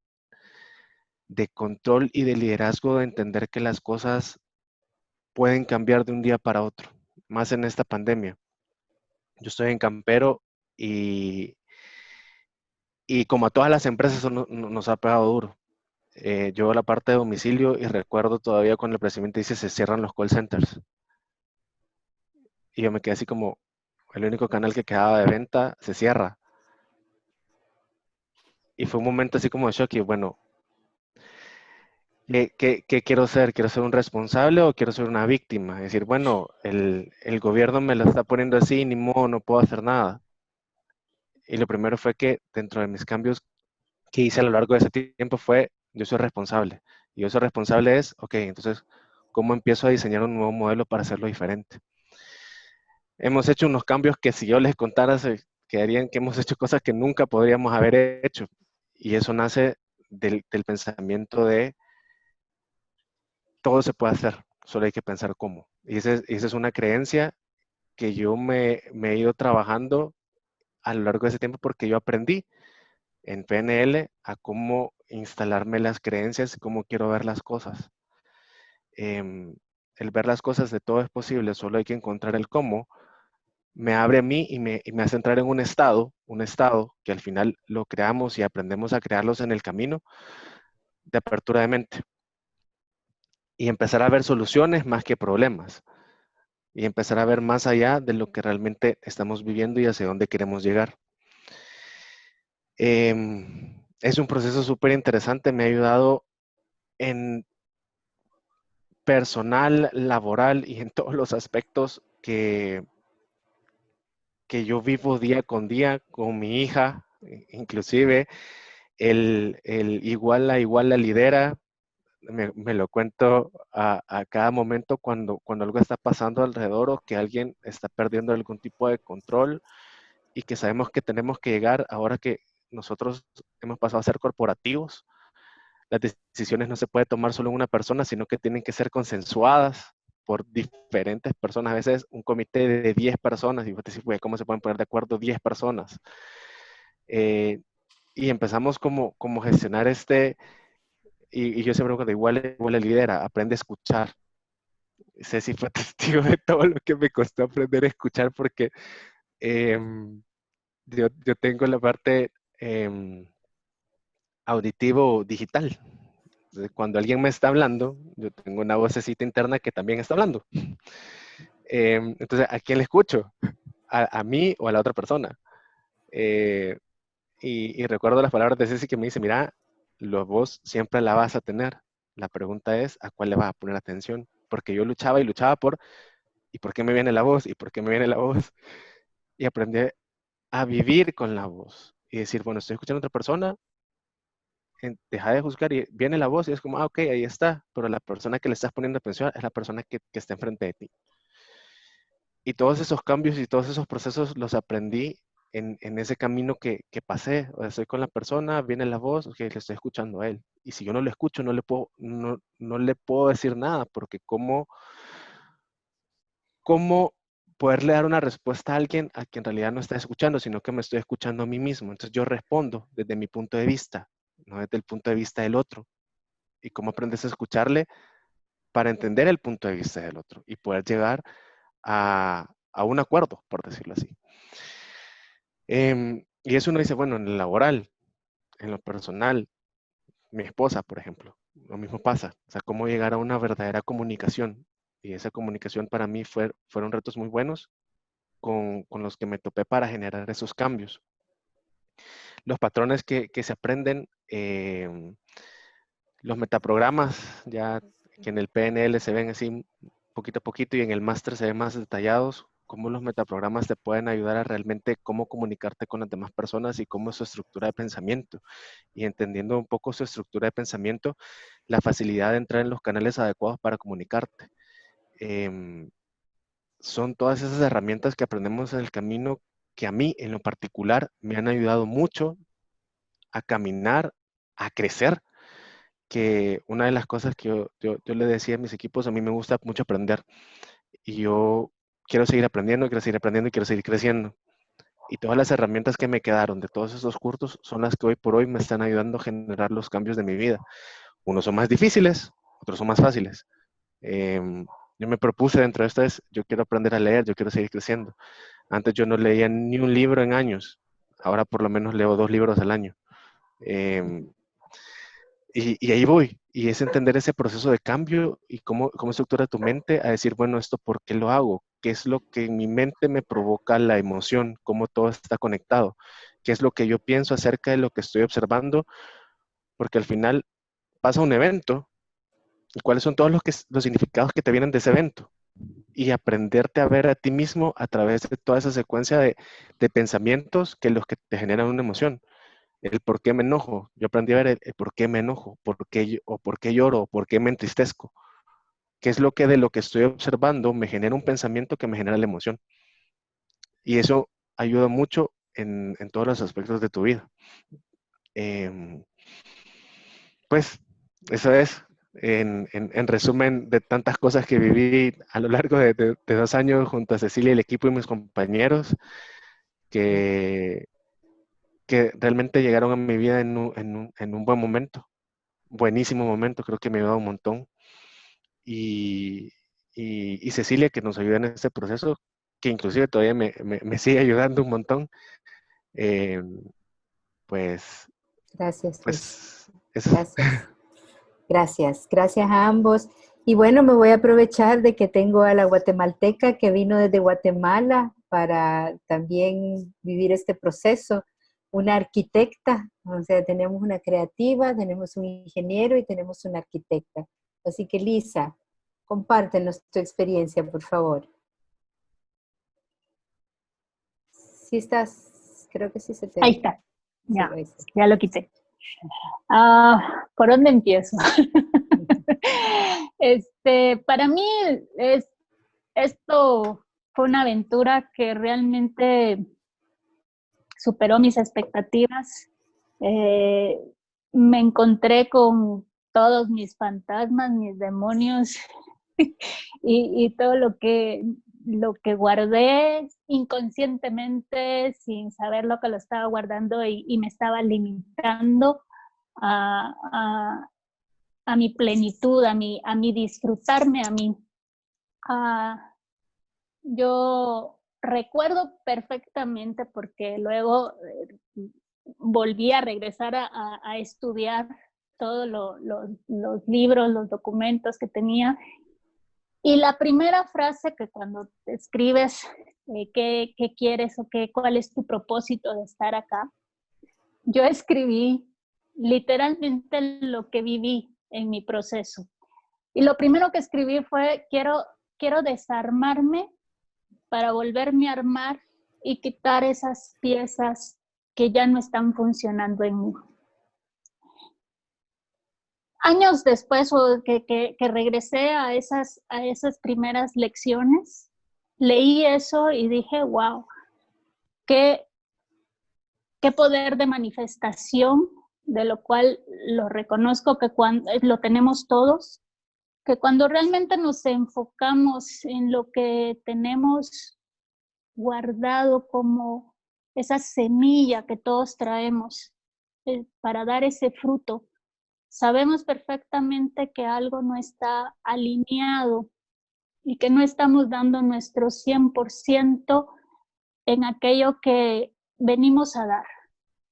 de control y de liderazgo, de entender que las cosas pueden cambiar de un día para otro, más en esta pandemia. Yo estoy en Campero y como a todas las empresas eso nos ha pegado duro. Yo la parte de domicilio y recuerdo todavía cuando el presidente dice se cierran los call centers. Y yo me quedé así como, el único canal que quedaba de venta se cierra. Y fue un momento así como de shock y bueno, ¿qué quiero ser? ¿Quiero ser un responsable o quiero ser una víctima? Es decir, bueno, el gobierno me lo está poniendo así, ni modo, no puedo hacer nada. Y lo primero fue que dentro de mis cambios que hice a lo largo de ese tiempo fue, yo soy responsable. Y yo soy responsable es, ok, entonces, ¿cómo empiezo a diseñar un nuevo modelo para hacerlo diferente? Hemos hecho unos cambios que si yo les contara, se quedarían que hemos hecho cosas que nunca podríamos haber hecho. Y eso nace del pensamiento de todo se puede hacer, solo hay que pensar cómo. Y esa es una creencia que yo me he ido trabajando a lo largo de ese tiempo porque yo aprendí en PNL a cómo instalarme las creencias y cómo quiero ver las cosas. El ver las cosas de todo es posible, solo hay que encontrar el cómo, me abre a mí y me hace entrar en un estado que al final lo creamos y aprendemos a crearlos en el camino de apertura de mente. Y empezar a ver soluciones más que problemas. Y empezar a ver más allá de lo que realmente estamos viviendo y hacia dónde queremos llegar. Es un proceso súper interesante, me ha ayudado en personal, laboral y en todos los aspectos que yo vivo día con día con mi hija, inclusive el igual la lidera, me lo cuento a cada momento cuando algo está pasando alrededor o que alguien está perdiendo algún tipo de control y que sabemos que tenemos que llegar ahora que nosotros hemos pasado a ser corporativos. Las decisiones no se pueden tomar solo en una persona, sino que tienen que ser consensuadas por diferentes personas. A veces un comité de 10 personas, y vos decís, ¿cómo se pueden poner de acuerdo 10 personas? Y empezamos como gestionar y yo siempre cuando igual lidera, aprende a escuchar. Ceci fue testigo de todo lo que me costó aprender a escuchar porque yo tengo la parte auditivo digital. Entonces, cuando alguien me está hablando, yo tengo una vocecita interna que también está hablando. Entonces, ¿a quién le escucho? ¿A mí o a la otra persona? Y recuerdo las palabras de Ceci que me dice, mira, la voz siempre la vas a tener. La pregunta es, ¿a cuál le vas a poner atención? Porque yo luchaba y luchaba ¿y por qué me viene la voz? ¿Y por qué me viene la voz? Y aprendí a vivir con la voz. Y decir, bueno, estoy escuchando a otra persona, deja de juzgar y viene la voz y es como, ok, ahí está. Pero la persona que le estás poniendo atención es la persona que está enfrente de ti. Y todos esos cambios y todos esos procesos los aprendí en ese camino que pasé. O sea, estoy con la persona, viene la voz, ok, le estoy escuchando a él. Y si yo no lo escucho, no le puedo decir nada, porque ¿cómo poderle dar una respuesta a alguien a quien en realidad no está escuchando, sino que me estoy escuchando a mí mismo? Entonces yo respondo desde mi punto de vista, no desde el punto de vista del otro. Y cómo aprendes a escucharle para entender el punto de vista del otro y poder llegar a un acuerdo, por decirlo así. Y eso uno dice, bueno, en lo laboral, en lo personal, mi esposa, por ejemplo, lo mismo pasa. O sea, cómo llegar a una verdadera comunicación. Y esa comunicación para mí fueron retos muy buenos con los que me topé para generar esos cambios. Los patrones que se aprenden, los metaprogramas, ya que en el PNL se ven así poquito a poquito y en el máster se ven más detallados, cómo los metaprogramas te pueden ayudar a realmente cómo comunicarte con las demás personas y cómo es su estructura de pensamiento. Y entendiendo un poco su estructura de pensamiento, la facilidad de entrar en los canales adecuados para comunicarte. Son todas esas herramientas que aprendemos en el camino que a mí en lo particular me han ayudado mucho a caminar, a crecer, que una de las cosas que yo le decía a mis equipos, a mí me gusta mucho aprender y yo quiero seguir aprendiendo, quiero seguir aprendiendo y quiero seguir creciendo. Y todas las herramientas que me quedaron de todos esos cursos son las que hoy por hoy me están ayudando a generar los cambios de mi vida. Unos son más difíciles, otros son más fáciles. Yo me propuse dentro de esto yo quiero aprender a leer, yo quiero seguir creciendo. Antes yo no leía ni un libro en años, ahora por lo menos leo 2 libros al año. Y ahí voy, y es entender ese proceso de cambio y cómo estructura tu mente a decir, bueno, ¿esto por qué lo hago? ¿Qué es lo que en mi mente me provoca la emoción? ¿Cómo todo está conectado? ¿Qué es lo que yo pienso acerca de lo que estoy observando? Porque al final pasa un evento, y cuáles son todos los significados que te vienen de ese evento. Y aprenderte a ver a ti mismo a través de toda esa secuencia de pensamientos que los que te generan una emoción. El por qué me enojo. Yo aprendí a ver el por qué me enojo, por qué lloro, por qué me entristezco. ¿Qué es lo que de lo que estoy observando me genera un pensamiento que me genera la emoción? Y eso ayuda mucho en todos los aspectos de tu vida. Pues eso es, en resumen, de tantas cosas que viví a lo largo de 2 años junto a Cecilia, el equipo y mis compañeros, que realmente llegaron a mi vida en un buen momento, buenísimo momento, creo que me ayudó un montón. Y Cecilia, que nos ayuda en este proceso, que inclusive todavía me sigue ayudando un montón. Pues, Gracias, pues eso. Gracias a ambos. Y bueno, me voy a aprovechar de que tengo a la guatemalteca que vino desde Guatemala para también vivir este proceso, una arquitecta, o sea, tenemos una creativa, tenemos un ingeniero y tenemos una arquitecta. Así que Lisa, compártenos tu experiencia, por favor. Sí estás, creo que sí se te... Ahí está, ya, sí, está. Ya lo quité. ¿Por dónde empiezo? Para mí esto fue una aventura que realmente superó mis expectativas. Me encontré con todos mis fantasmas, mis demonios y todo lo que guardé inconscientemente, sin saber lo que lo estaba guardando y me estaba limitando a mi plenitud, a mi disfrutarme a mí. Yo recuerdo perfectamente porque luego volví a regresar a estudiar todos los libros, los documentos que tenía. Y la primera frase que cuando te escribes qué quieres o cuál es tu propósito de estar acá, yo escribí literalmente lo que viví en mi proceso. Y lo primero que escribí fue, quiero desarmarme para volverme a armar y quitar esas piezas que ya no están funcionando en mí. Años después que regresé a esas primeras lecciones, leí eso y dije, wow, qué poder de manifestación, de lo cual lo reconozco que lo tenemos todos, que cuando realmente nos enfocamos en lo que tenemos guardado como esa semilla que todos traemos para dar ese fruto, sabemos perfectamente que algo no está alineado y que no estamos dando nuestro 100% en aquello que venimos a dar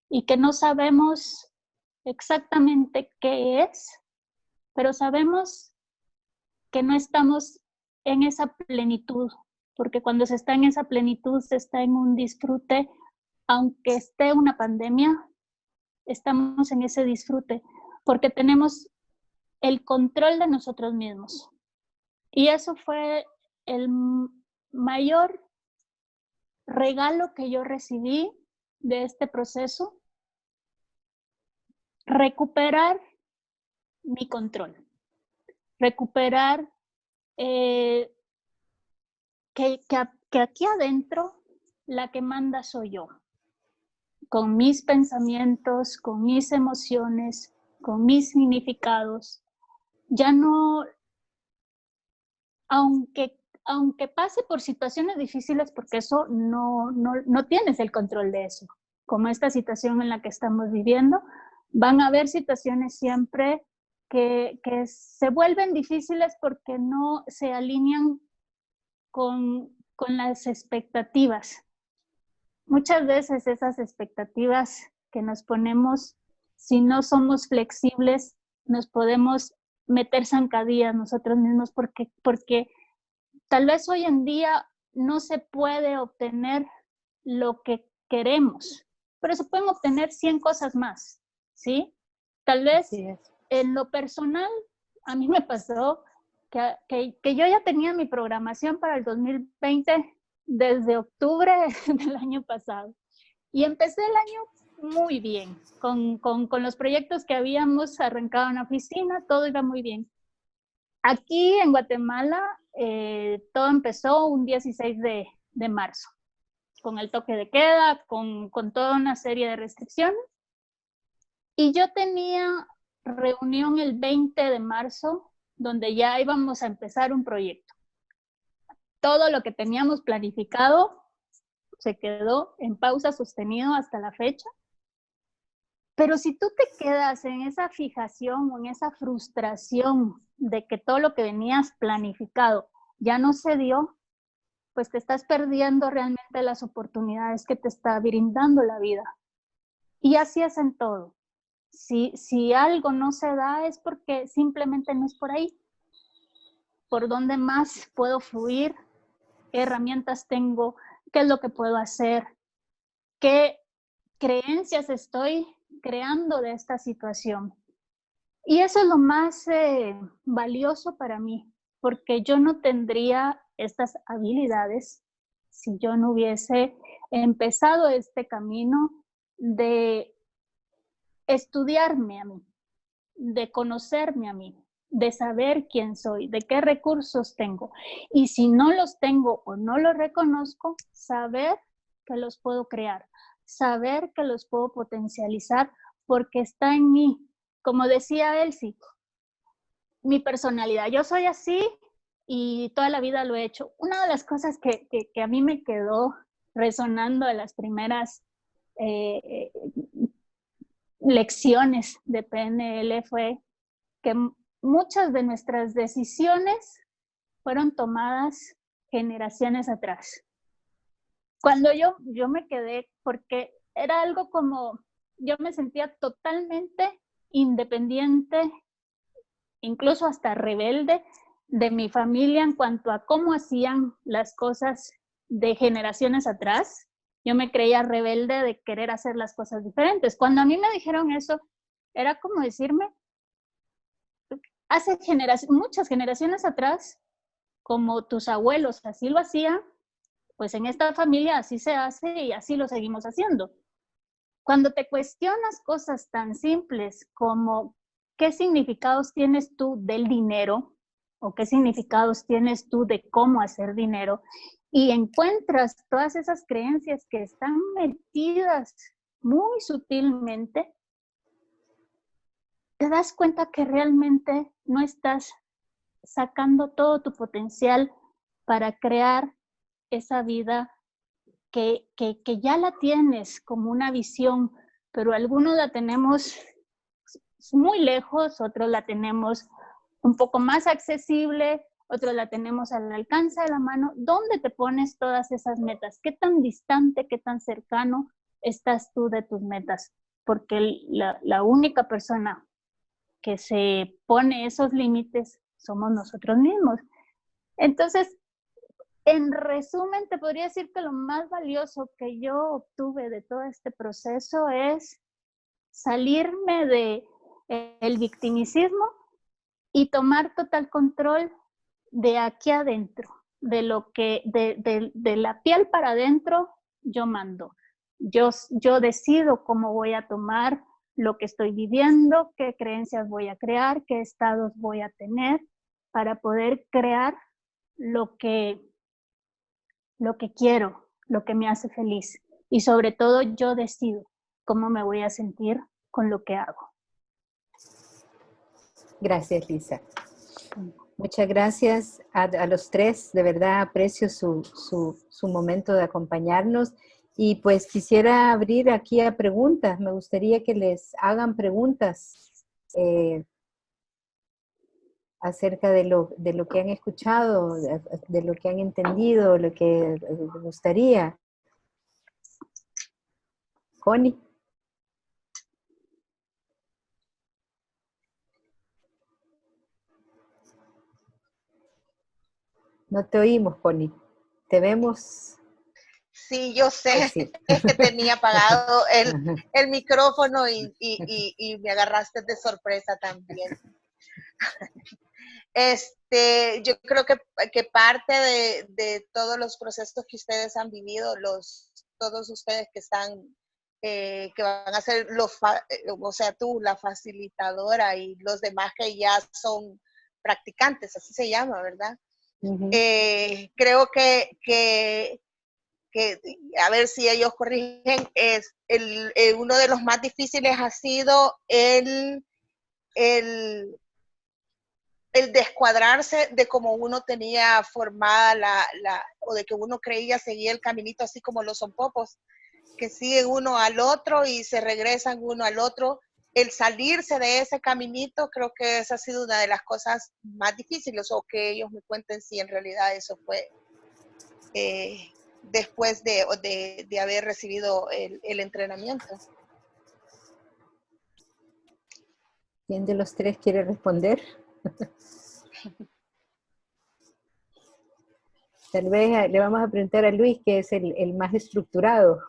y que no sabemos exactamente qué es, pero sabemos que no estamos en esa plenitud, porque cuando se está en esa plenitud, se está en un disfrute, aunque esté una pandemia, estamos en ese disfrute, porque tenemos el control de nosotros mismos. Y eso fue el mayor regalo que yo recibí de este proceso, recuperar mi control, recuperar que aquí adentro la que manda soy yo, con mis pensamientos, con mis emociones, con mis significados. Ya no, aunque pase por situaciones difíciles, porque eso no tienes el control de eso, como esta situación en la que estamos viviendo, van a haber situaciones siempre que se vuelven difíciles porque no se alinean con las expectativas. Muchas veces esas expectativas que nos ponemos, si no somos flexibles, nos podemos meter zancadillas nosotros mismos porque tal vez hoy en día no se puede obtener lo que queremos, pero se pueden obtener 100 cosas más, ¿sí? Tal vez en lo personal, a mí me pasó que yo ya tenía mi programación para el 2020 desde octubre del año pasado. Y empecé el año muy bien, con los proyectos que habíamos arrancado en la oficina, todo iba muy bien. Aquí en Guatemala, todo empezó un 16 de marzo, con el toque de queda, con toda una serie de restricciones. Y yo tenía reunión el 20 de marzo, donde ya íbamos a empezar un proyecto. Todo lo que teníamos planificado se quedó en pausa sostenido hasta la fecha. Pero si tú te quedas en esa fijación o en esa frustración de que todo lo que venías planificado ya no se dio, pues te estás perdiendo realmente las oportunidades que te está brindando la vida. Y así es en todo. Si algo no se da es porque simplemente no es por ahí. ¿Por dónde más puedo fluir? ¿Qué herramientas tengo? ¿Qué es lo que puedo hacer? ¿Qué creencias estoy creando de esta situación? Y eso es lo más valioso para mí, porque yo no tendría estas habilidades si yo no hubiese empezado este camino de estudiarme a mí, de conocerme a mí, de saber quién soy, de qué recursos tengo. Y si no los tengo o no los reconozco, saber que los puedo crear, saber que los puedo potencializar porque está en mí. Como decía Elsie, mi personalidad, yo soy así y toda la vida lo he hecho. Una de las cosas que a mí me quedó resonando de las primeras lecciones de PNL fue que muchas de nuestras decisiones fueron tomadas generaciones atrás. Cuando yo me quedé, porque era algo como, yo me sentía totalmente independiente, incluso hasta rebelde de mi familia en cuanto a cómo hacían las cosas de generaciones atrás. Yo me creía rebelde de querer hacer las cosas diferentes. Cuando a mí me dijeron eso, era como decirme, hace muchas generaciones atrás, como tus abuelos así lo hacían, pues en esta familia así se hace y así lo seguimos haciendo. Cuando te cuestionas cosas tan simples como qué significados tienes tú del dinero o qué significados tienes tú de cómo hacer dinero y encuentras todas esas creencias que están metidas muy sutilmente, te das cuenta que realmente no estás sacando todo tu potencial para crear esa vida que ya la tienes como una visión, pero algunos la tenemos muy lejos, otros la tenemos un poco más accesible, otros la tenemos al alcance de la mano. ¿Dónde te pones todas esas metas? ¿Qué tan distante, qué tan cercano estás tú de tus metas? Porque la única persona que se pone esos límites somos nosotros mismos. Entonces, en resumen, te podría decir que lo más valioso que yo obtuve de todo este proceso es salirme del victimicismo y tomar total control de aquí adentro, de lo que, de la piel para adentro, yo mando. Yo decido cómo voy a tomar lo que estoy viviendo, qué creencias voy a crear, qué estados voy a tener para poder crear lo que quiero, lo que me hace feliz. Y sobre todo yo decido cómo me voy a sentir con lo que hago. Gracias, Lisa. Muchas gracias a los tres. De verdad aprecio su momento de acompañarnos. Y pues quisiera abrir aquí a preguntas. Me gustaría que les hagan preguntas acerca de lo que han escuchado, de lo que han entendido, lo que les gustaría. Connie. No te oímos, Connie. Te vemos. Sí, yo sé, Sí. es que tenía apagado el micrófono y me agarraste de sorpresa también. Yo creo que parte de todos los procesos que ustedes han vivido, todos ustedes que están, que van a ser, o sea, tú, la facilitadora y los demás que ya son practicantes, así se llama, ¿verdad? Uh-huh. Creo que, a ver si ellos corrigen, es uno de los más difíciles ha sido el descuadrarse de cómo uno tenía formada o de que uno creía seguir el caminito así como los sonpopos, que siguen uno al otro y se regresan uno al otro. El salirse de ese caminito, creo que esa ha sido una de las cosas más difíciles, o que ellos me cuenten si en realidad eso fue después de haber recibido el entrenamiento. ¿Quién de los tres quiere responder? Tal vez le vamos a preguntar a Luis, que es el más estructurado.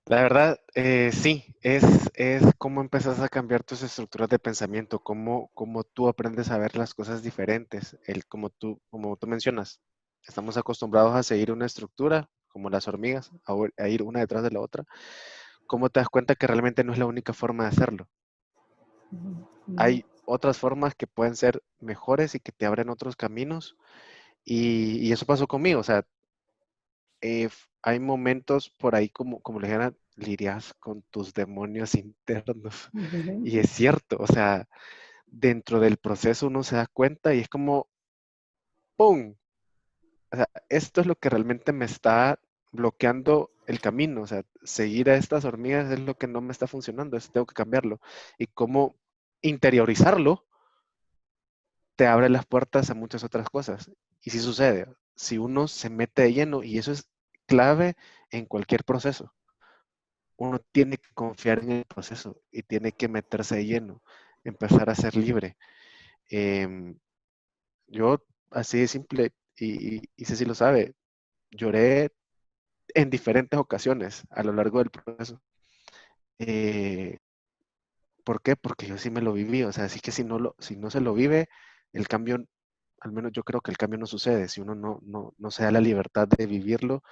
La verdad, sí, es cómo empezás a cambiar tus estructuras de pensamiento, cómo tú aprendes a ver las cosas diferentes. Como tú mencionas, estamos acostumbrados a seguir una estructura, como las hormigas, a ir una detrás de la otra. ¿Cómo te das cuenta que realmente no es la única forma de hacerlo? Hay otras formas que pueden ser mejores y que te abren otros caminos. Y eso pasó conmigo, o sea, hay momentos por ahí como le dijeran, lidias con tus demonios internos. Uh-huh. Y es cierto, o sea, dentro del proceso uno se da cuenta y es como, ¡pum! O sea, esto es lo que realmente me está bloqueando el camino, o sea, seguir a estas hormigas es lo que no me está funcionando, tengo que cambiarlo. Y cómo interiorizarlo te abre las puertas a muchas otras cosas. Y sí sucede, si uno se mete de lleno, y eso es clave en cualquier proceso, uno tiene que confiar en el proceso y tiene que meterse de lleno, empezar a ser libre. Yo, así de simple, y Ceci lo sabe, lloré en diferentes ocasiones a lo largo del proceso. ¿Por qué? Porque yo sí me lo viví, o sea, así que si no se lo vive, el cambio, al menos yo creo que el cambio no sucede, si uno no se da la libertad de vivirlo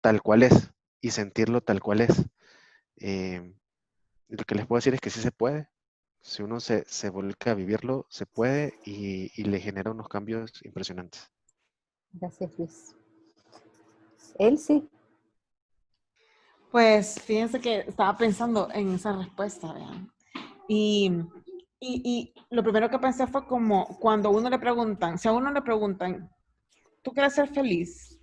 tal cual es y sentirlo tal cual es. Lo que les puedo decir es que sí se puede. Si uno se vuelca a vivirlo, se puede y le genera unos cambios impresionantes. Gracias, Luis. Elsie. Pues fíjense que estaba pensando en esa respuesta, ¿vean? Y lo primero que pensé fue como cuando a uno le preguntan, si a uno le preguntan, ¿tú quieres ser feliz?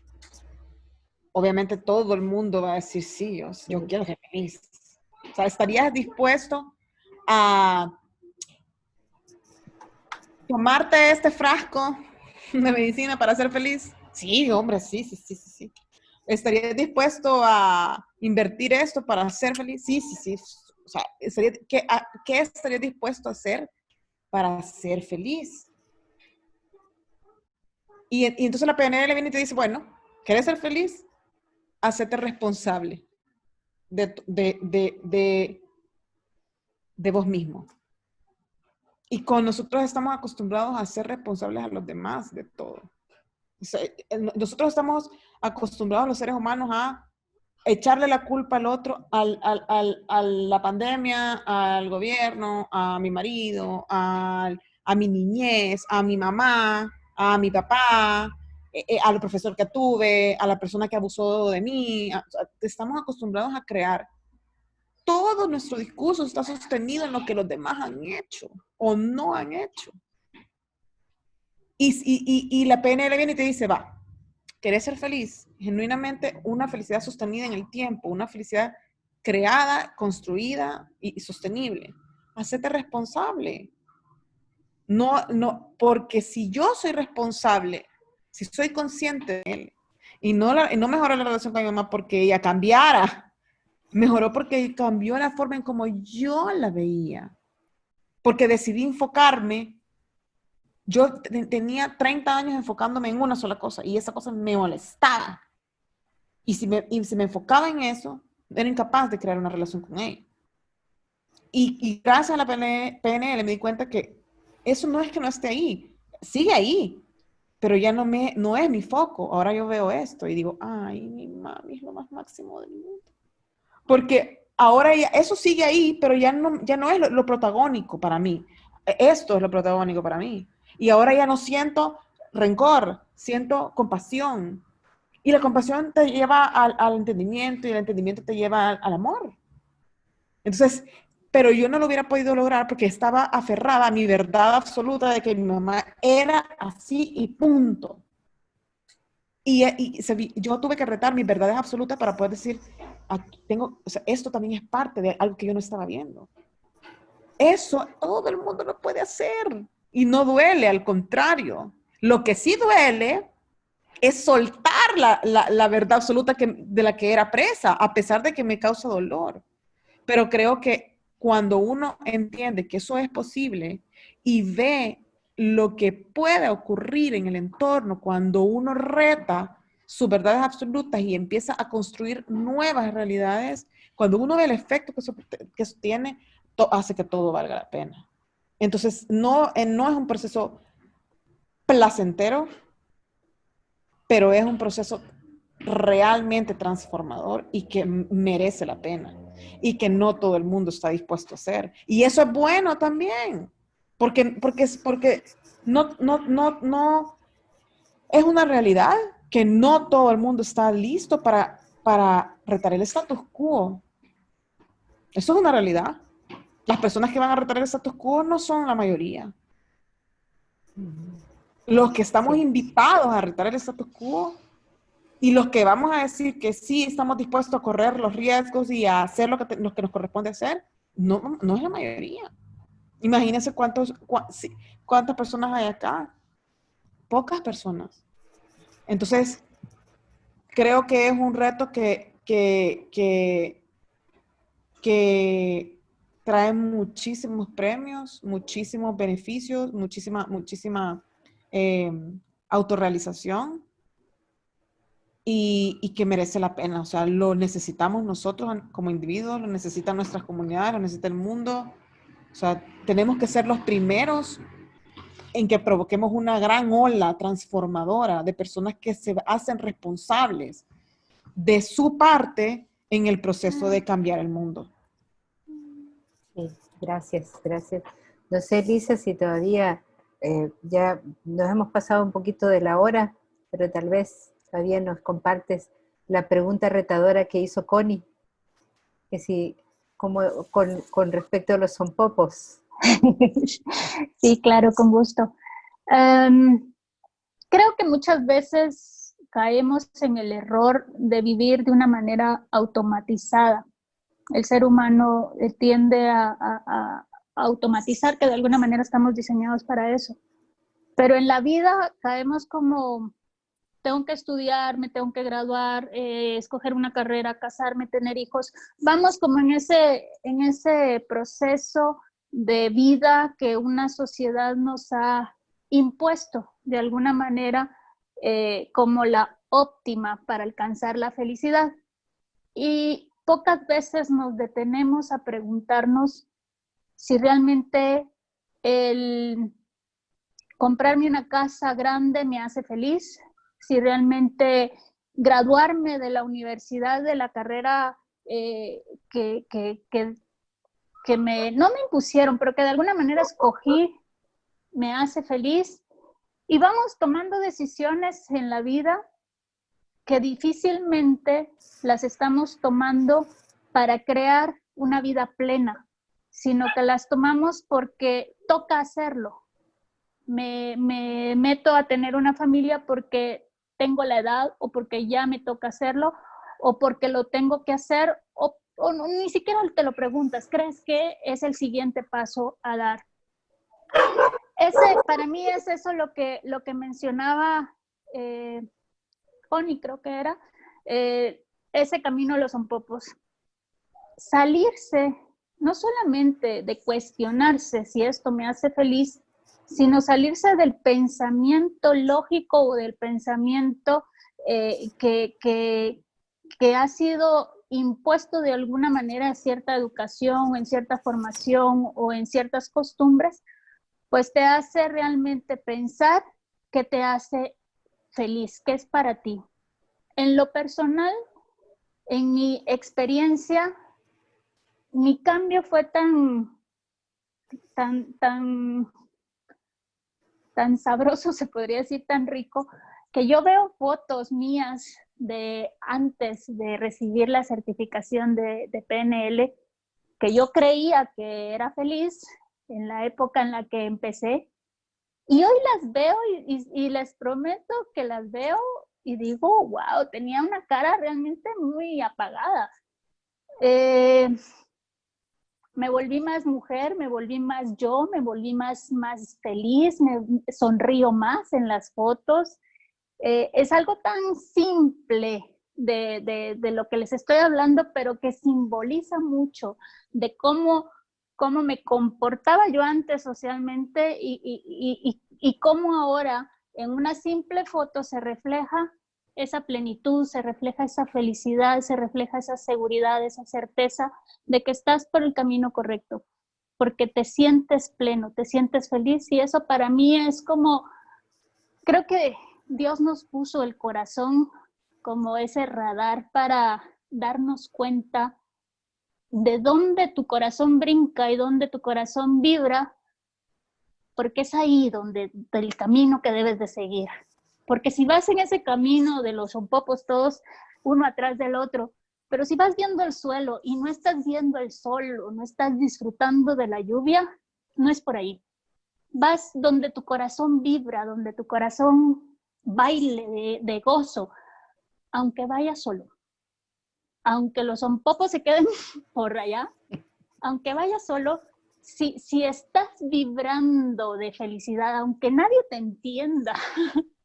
Obviamente todo el mundo va a decir sí, yo quiero ser feliz. O sea, ¿estarías dispuesto a tomarte este frasco de medicina para ser feliz? Sí, hombre, sí. ¿Estarías dispuesto a invertir esto para ser feliz? Sí. O sea, ¿qué estarías dispuesto a hacer para ser feliz. Y entonces la PNL viene y te dice, bueno, ¿quieres ser feliz? Hacete responsable de vos mismo. Y con nosotros estamos acostumbrados a ser responsables a los demás de todo. O sea, nosotros estamos acostumbrados los seres humanos a echarle la culpa al otro, a la pandemia, al gobierno, a mi marido, a mi niñez, a mi mamá, a mi papá, al profesor que tuve, a la persona que abusó de mí. Estamos acostumbrados a crear. Todo nuestro discurso está sostenido en lo que los demás han hecho o no han hecho. Y la PNL viene y te dice, va, ¿querés ser feliz? Genuinamente una felicidad sostenida en el tiempo, una felicidad creada, construida y sostenible. Hacete responsable. No, porque si yo soy responsable, si soy consciente de él, y no mejoró la relación con mi mamá porque ella cambiara, mejoró porque cambió la forma en como yo la veía. Porque decidí enfocarme. Yo tenía 30 años enfocándome en una sola cosa y esa cosa me molestaba. Y si me enfocaba en eso, era incapaz de crear una relación con ella. Y gracias a la PNL me di cuenta que eso no es que no esté ahí, sigue ahí, pero ya no es mi foco. Ahora yo veo esto y digo, ay, mi mami es lo más máximo del mundo. Porque ahora ya, eso sigue ahí, pero ya no es lo protagónico para mí. Esto es lo protagónico para mí. Y ahora ya no siento rencor, siento compasión. Y la compasión te lleva al entendimiento y el entendimiento te lleva al amor. Entonces, pero yo no lo hubiera podido lograr porque estaba aferrada a mi verdad absoluta de que mi mamá era así y punto. Yo tuve que retar mis verdades absolutas para poder decir, esto también es parte de algo que yo no estaba viendo. Eso todo el mundo lo puede hacer y no duele, al contrario. Lo que sí duele es soltar la verdad absoluta de la que era presa, a pesar de que me causa dolor. Pero creo que cuando uno entiende que eso es posible y ve lo que puede ocurrir en el entorno, cuando uno reta sus verdades absolutas y empieza a construir nuevas realidades, cuando uno ve el efecto que eso tiene, hace que todo valga la pena. Entonces, no es un proceso placentero, pero es un proceso realmente transformador y que merece la pena y que no todo el mundo está dispuesto a hacer. Y eso es bueno también, porque no es una realidad que no todo el mundo está listo para retar el status quo. Eso es una realidad. Las personas que van a retar el status quo no son la mayoría. Los que estamos invitados a retar el status quo y los que vamos a decir que sí estamos dispuestos a correr los riesgos y a hacer lo que nos corresponde hacer, no es la mayoría. Imagínense cuántas personas hay acá. Pocas personas. Entonces, creo que es un reto que trae muchísimos premios, muchísimos beneficios, muchísima autorrealización y que merece la pena. O sea, lo necesitamos nosotros como individuos, lo necesitan nuestras comunidades, lo necesita el mundo. O sea, tenemos que ser los primeros en que provoquemos una gran ola transformadora de personas que se hacen responsables de su parte en el proceso de cambiar el mundo. Sí, gracias. No sé, Lisa, si todavía ya nos hemos pasado un poquito de la hora, pero tal vez todavía nos compartes la pregunta retadora que hizo Connie, que si, como con respecto a los sonpopos. Sí, claro, con gusto. Creo que muchas veces caemos en el error de vivir de una manera automatizada. El ser humano tiende a automatizar, que de alguna manera estamos diseñados para eso. Pero en la vida caemos como, tengo que estudiar, me tengo que graduar, escoger una carrera, casarme, tener hijos. Vamos como en ese proceso de vida que una sociedad nos ha impuesto de alguna manera como la óptima para alcanzar la felicidad. Y pocas veces nos detenemos a preguntarnos si realmente el comprarme una casa grande me hace feliz, si realmente graduarme de la universidad, de la carrera que no me impusieron, pero que de alguna manera escogí, me hace feliz. Y vamos tomando decisiones en la vida que difícilmente las estamos tomando para crear una vida plena, sino que las tomamos porque toca hacerlo. Me meto a tener una familia porque tengo la edad, o porque ya me toca hacerlo, o porque lo tengo que hacer, o no, ni siquiera te lo preguntas, crees que es el siguiente paso a dar. Para mí es eso lo que mencionaba Connie, creo que era, ese camino a los Zompopos. Salirse, no solamente de cuestionarse si esto me hace feliz, sino salirse del pensamiento lógico o del pensamiento que ha sido impuesto de alguna manera en cierta educación, en cierta formación o en ciertas costumbres, pues te hace realmente pensar qué te hace feliz, qué es para ti. En lo personal, en mi experiencia, mi cambio fue tan sabroso, se podría decir, tan rico, que yo veo fotos mías de antes de recibir la certificación de PNL, que yo creía que era feliz en la época en la que empecé, y hoy las veo y les prometo que las veo y digo, wow, tenía una cara realmente muy apagada. Me volví más mujer, me volví más yo, me volví más feliz, me sonrío más en las fotos. Es algo tan simple de lo que les estoy hablando, pero que simboliza mucho de cómo me comportaba yo antes socialmente y cómo ahora en una simple foto se refleja esa plenitud, se refleja esa felicidad, se refleja esa seguridad, esa certeza de que estás por el camino correcto, porque te sientes pleno, te sientes feliz, y eso para mí es como, creo que Dios nos puso el corazón como ese radar para darnos cuenta de dónde tu corazón brinca y dónde tu corazón vibra, porque es ahí del camino que debes de seguir. Porque si vas en ese camino de los Zompopos todos uno atrás del otro, pero si vas viendo el suelo y no estás viendo el sol o no estás disfrutando de la lluvia, no es por ahí. Vas donde tu corazón vibra, donde tu corazón baile de gozo, aunque vaya solo. Aunque los Zompopos se queden por allá, aunque vaya solo, si estás vibrando de felicidad, aunque nadie te entienda,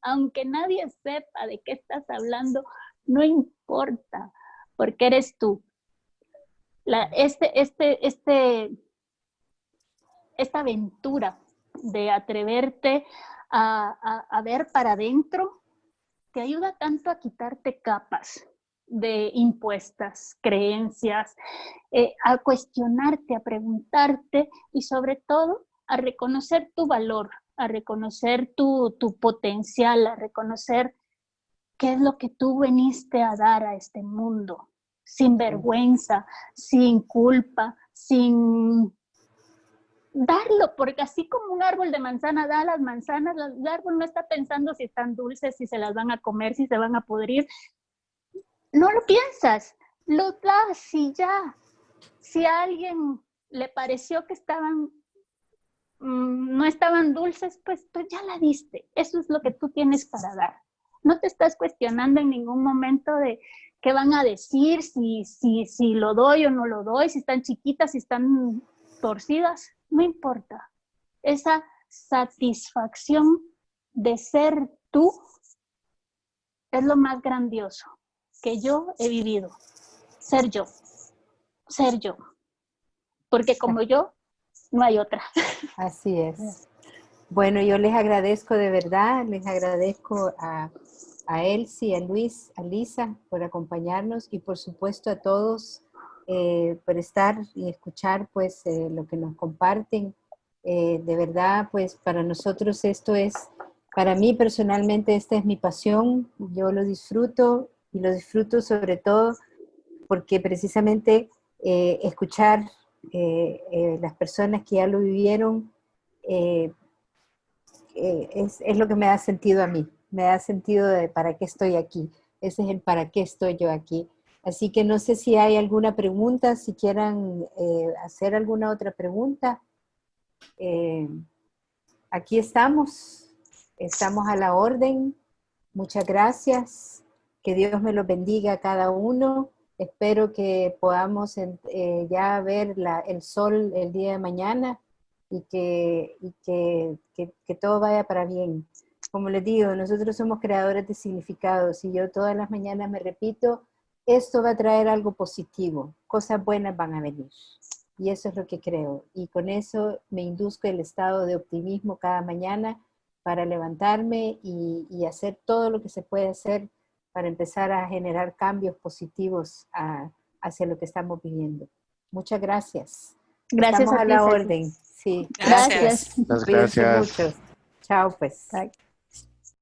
aunque nadie sepa de qué estás hablando, no importa, porque eres tú. Esta aventura de atreverte a ver para adentro te ayuda tanto a quitarte capas de impuestas, creencias, a cuestionarte, a preguntarte y sobre todo a reconocer tu valor, a reconocer tu potencial, a reconocer qué es lo que tú viniste a dar a este mundo, sin vergüenza, sin culpa, sin darlo, porque así como un árbol de manzana da las manzanas, el árbol no está pensando si están dulces, si se las van a comer, si se van a podrir. No lo piensas, lo das y ya. Si a alguien le pareció que no estaban dulces, pues ya la diste. Eso es lo que tú tienes para dar. No te estás cuestionando en ningún momento de qué van a decir, si lo doy o no lo doy, si están chiquitas, si están torcidas. No importa. Esa satisfacción de ser tú es lo más grandioso que yo he vivido. Ser yo. Porque como yo, no hay otra. Así es. Bueno, yo les agradezco de verdad, les agradezco a Elsie, a Luis, a Lisa por acompañarnos y por supuesto a todos por estar y escuchar pues lo que nos comparten. De verdad, pues para nosotros esto es, para mí personalmente esta es mi pasión, yo lo disfruto y lo disfruto sobre todo porque precisamente escuchar las personas que ya lo vivieron es lo que me da sentido a mí, me da sentido de para qué estoy aquí, ese es el para qué estoy yo aquí. Así que no sé si hay alguna pregunta, si quieran hacer alguna otra pregunta. Aquí estamos a la orden. Muchas gracias, que Dios me los bendiga a cada uno. Espero que podamos ya ver el sol el día de mañana y que todo vaya para bien. Como les digo, nosotros somos creadores de significados y yo todas las mañanas me repito, esto va a traer algo positivo, cosas buenas van a venir. Y eso es lo que creo. Y con eso me induzco el estado de optimismo cada mañana para levantarme y hacer todo lo que se puede hacer para empezar a generar cambios positivos hacia lo que estamos viviendo. Muchas gracias. Gracias Estamos a a ti, la Ceci. orden. Sí. Gracias. Muchas Cuídense gracias. mucho. Chao, pues. Bye.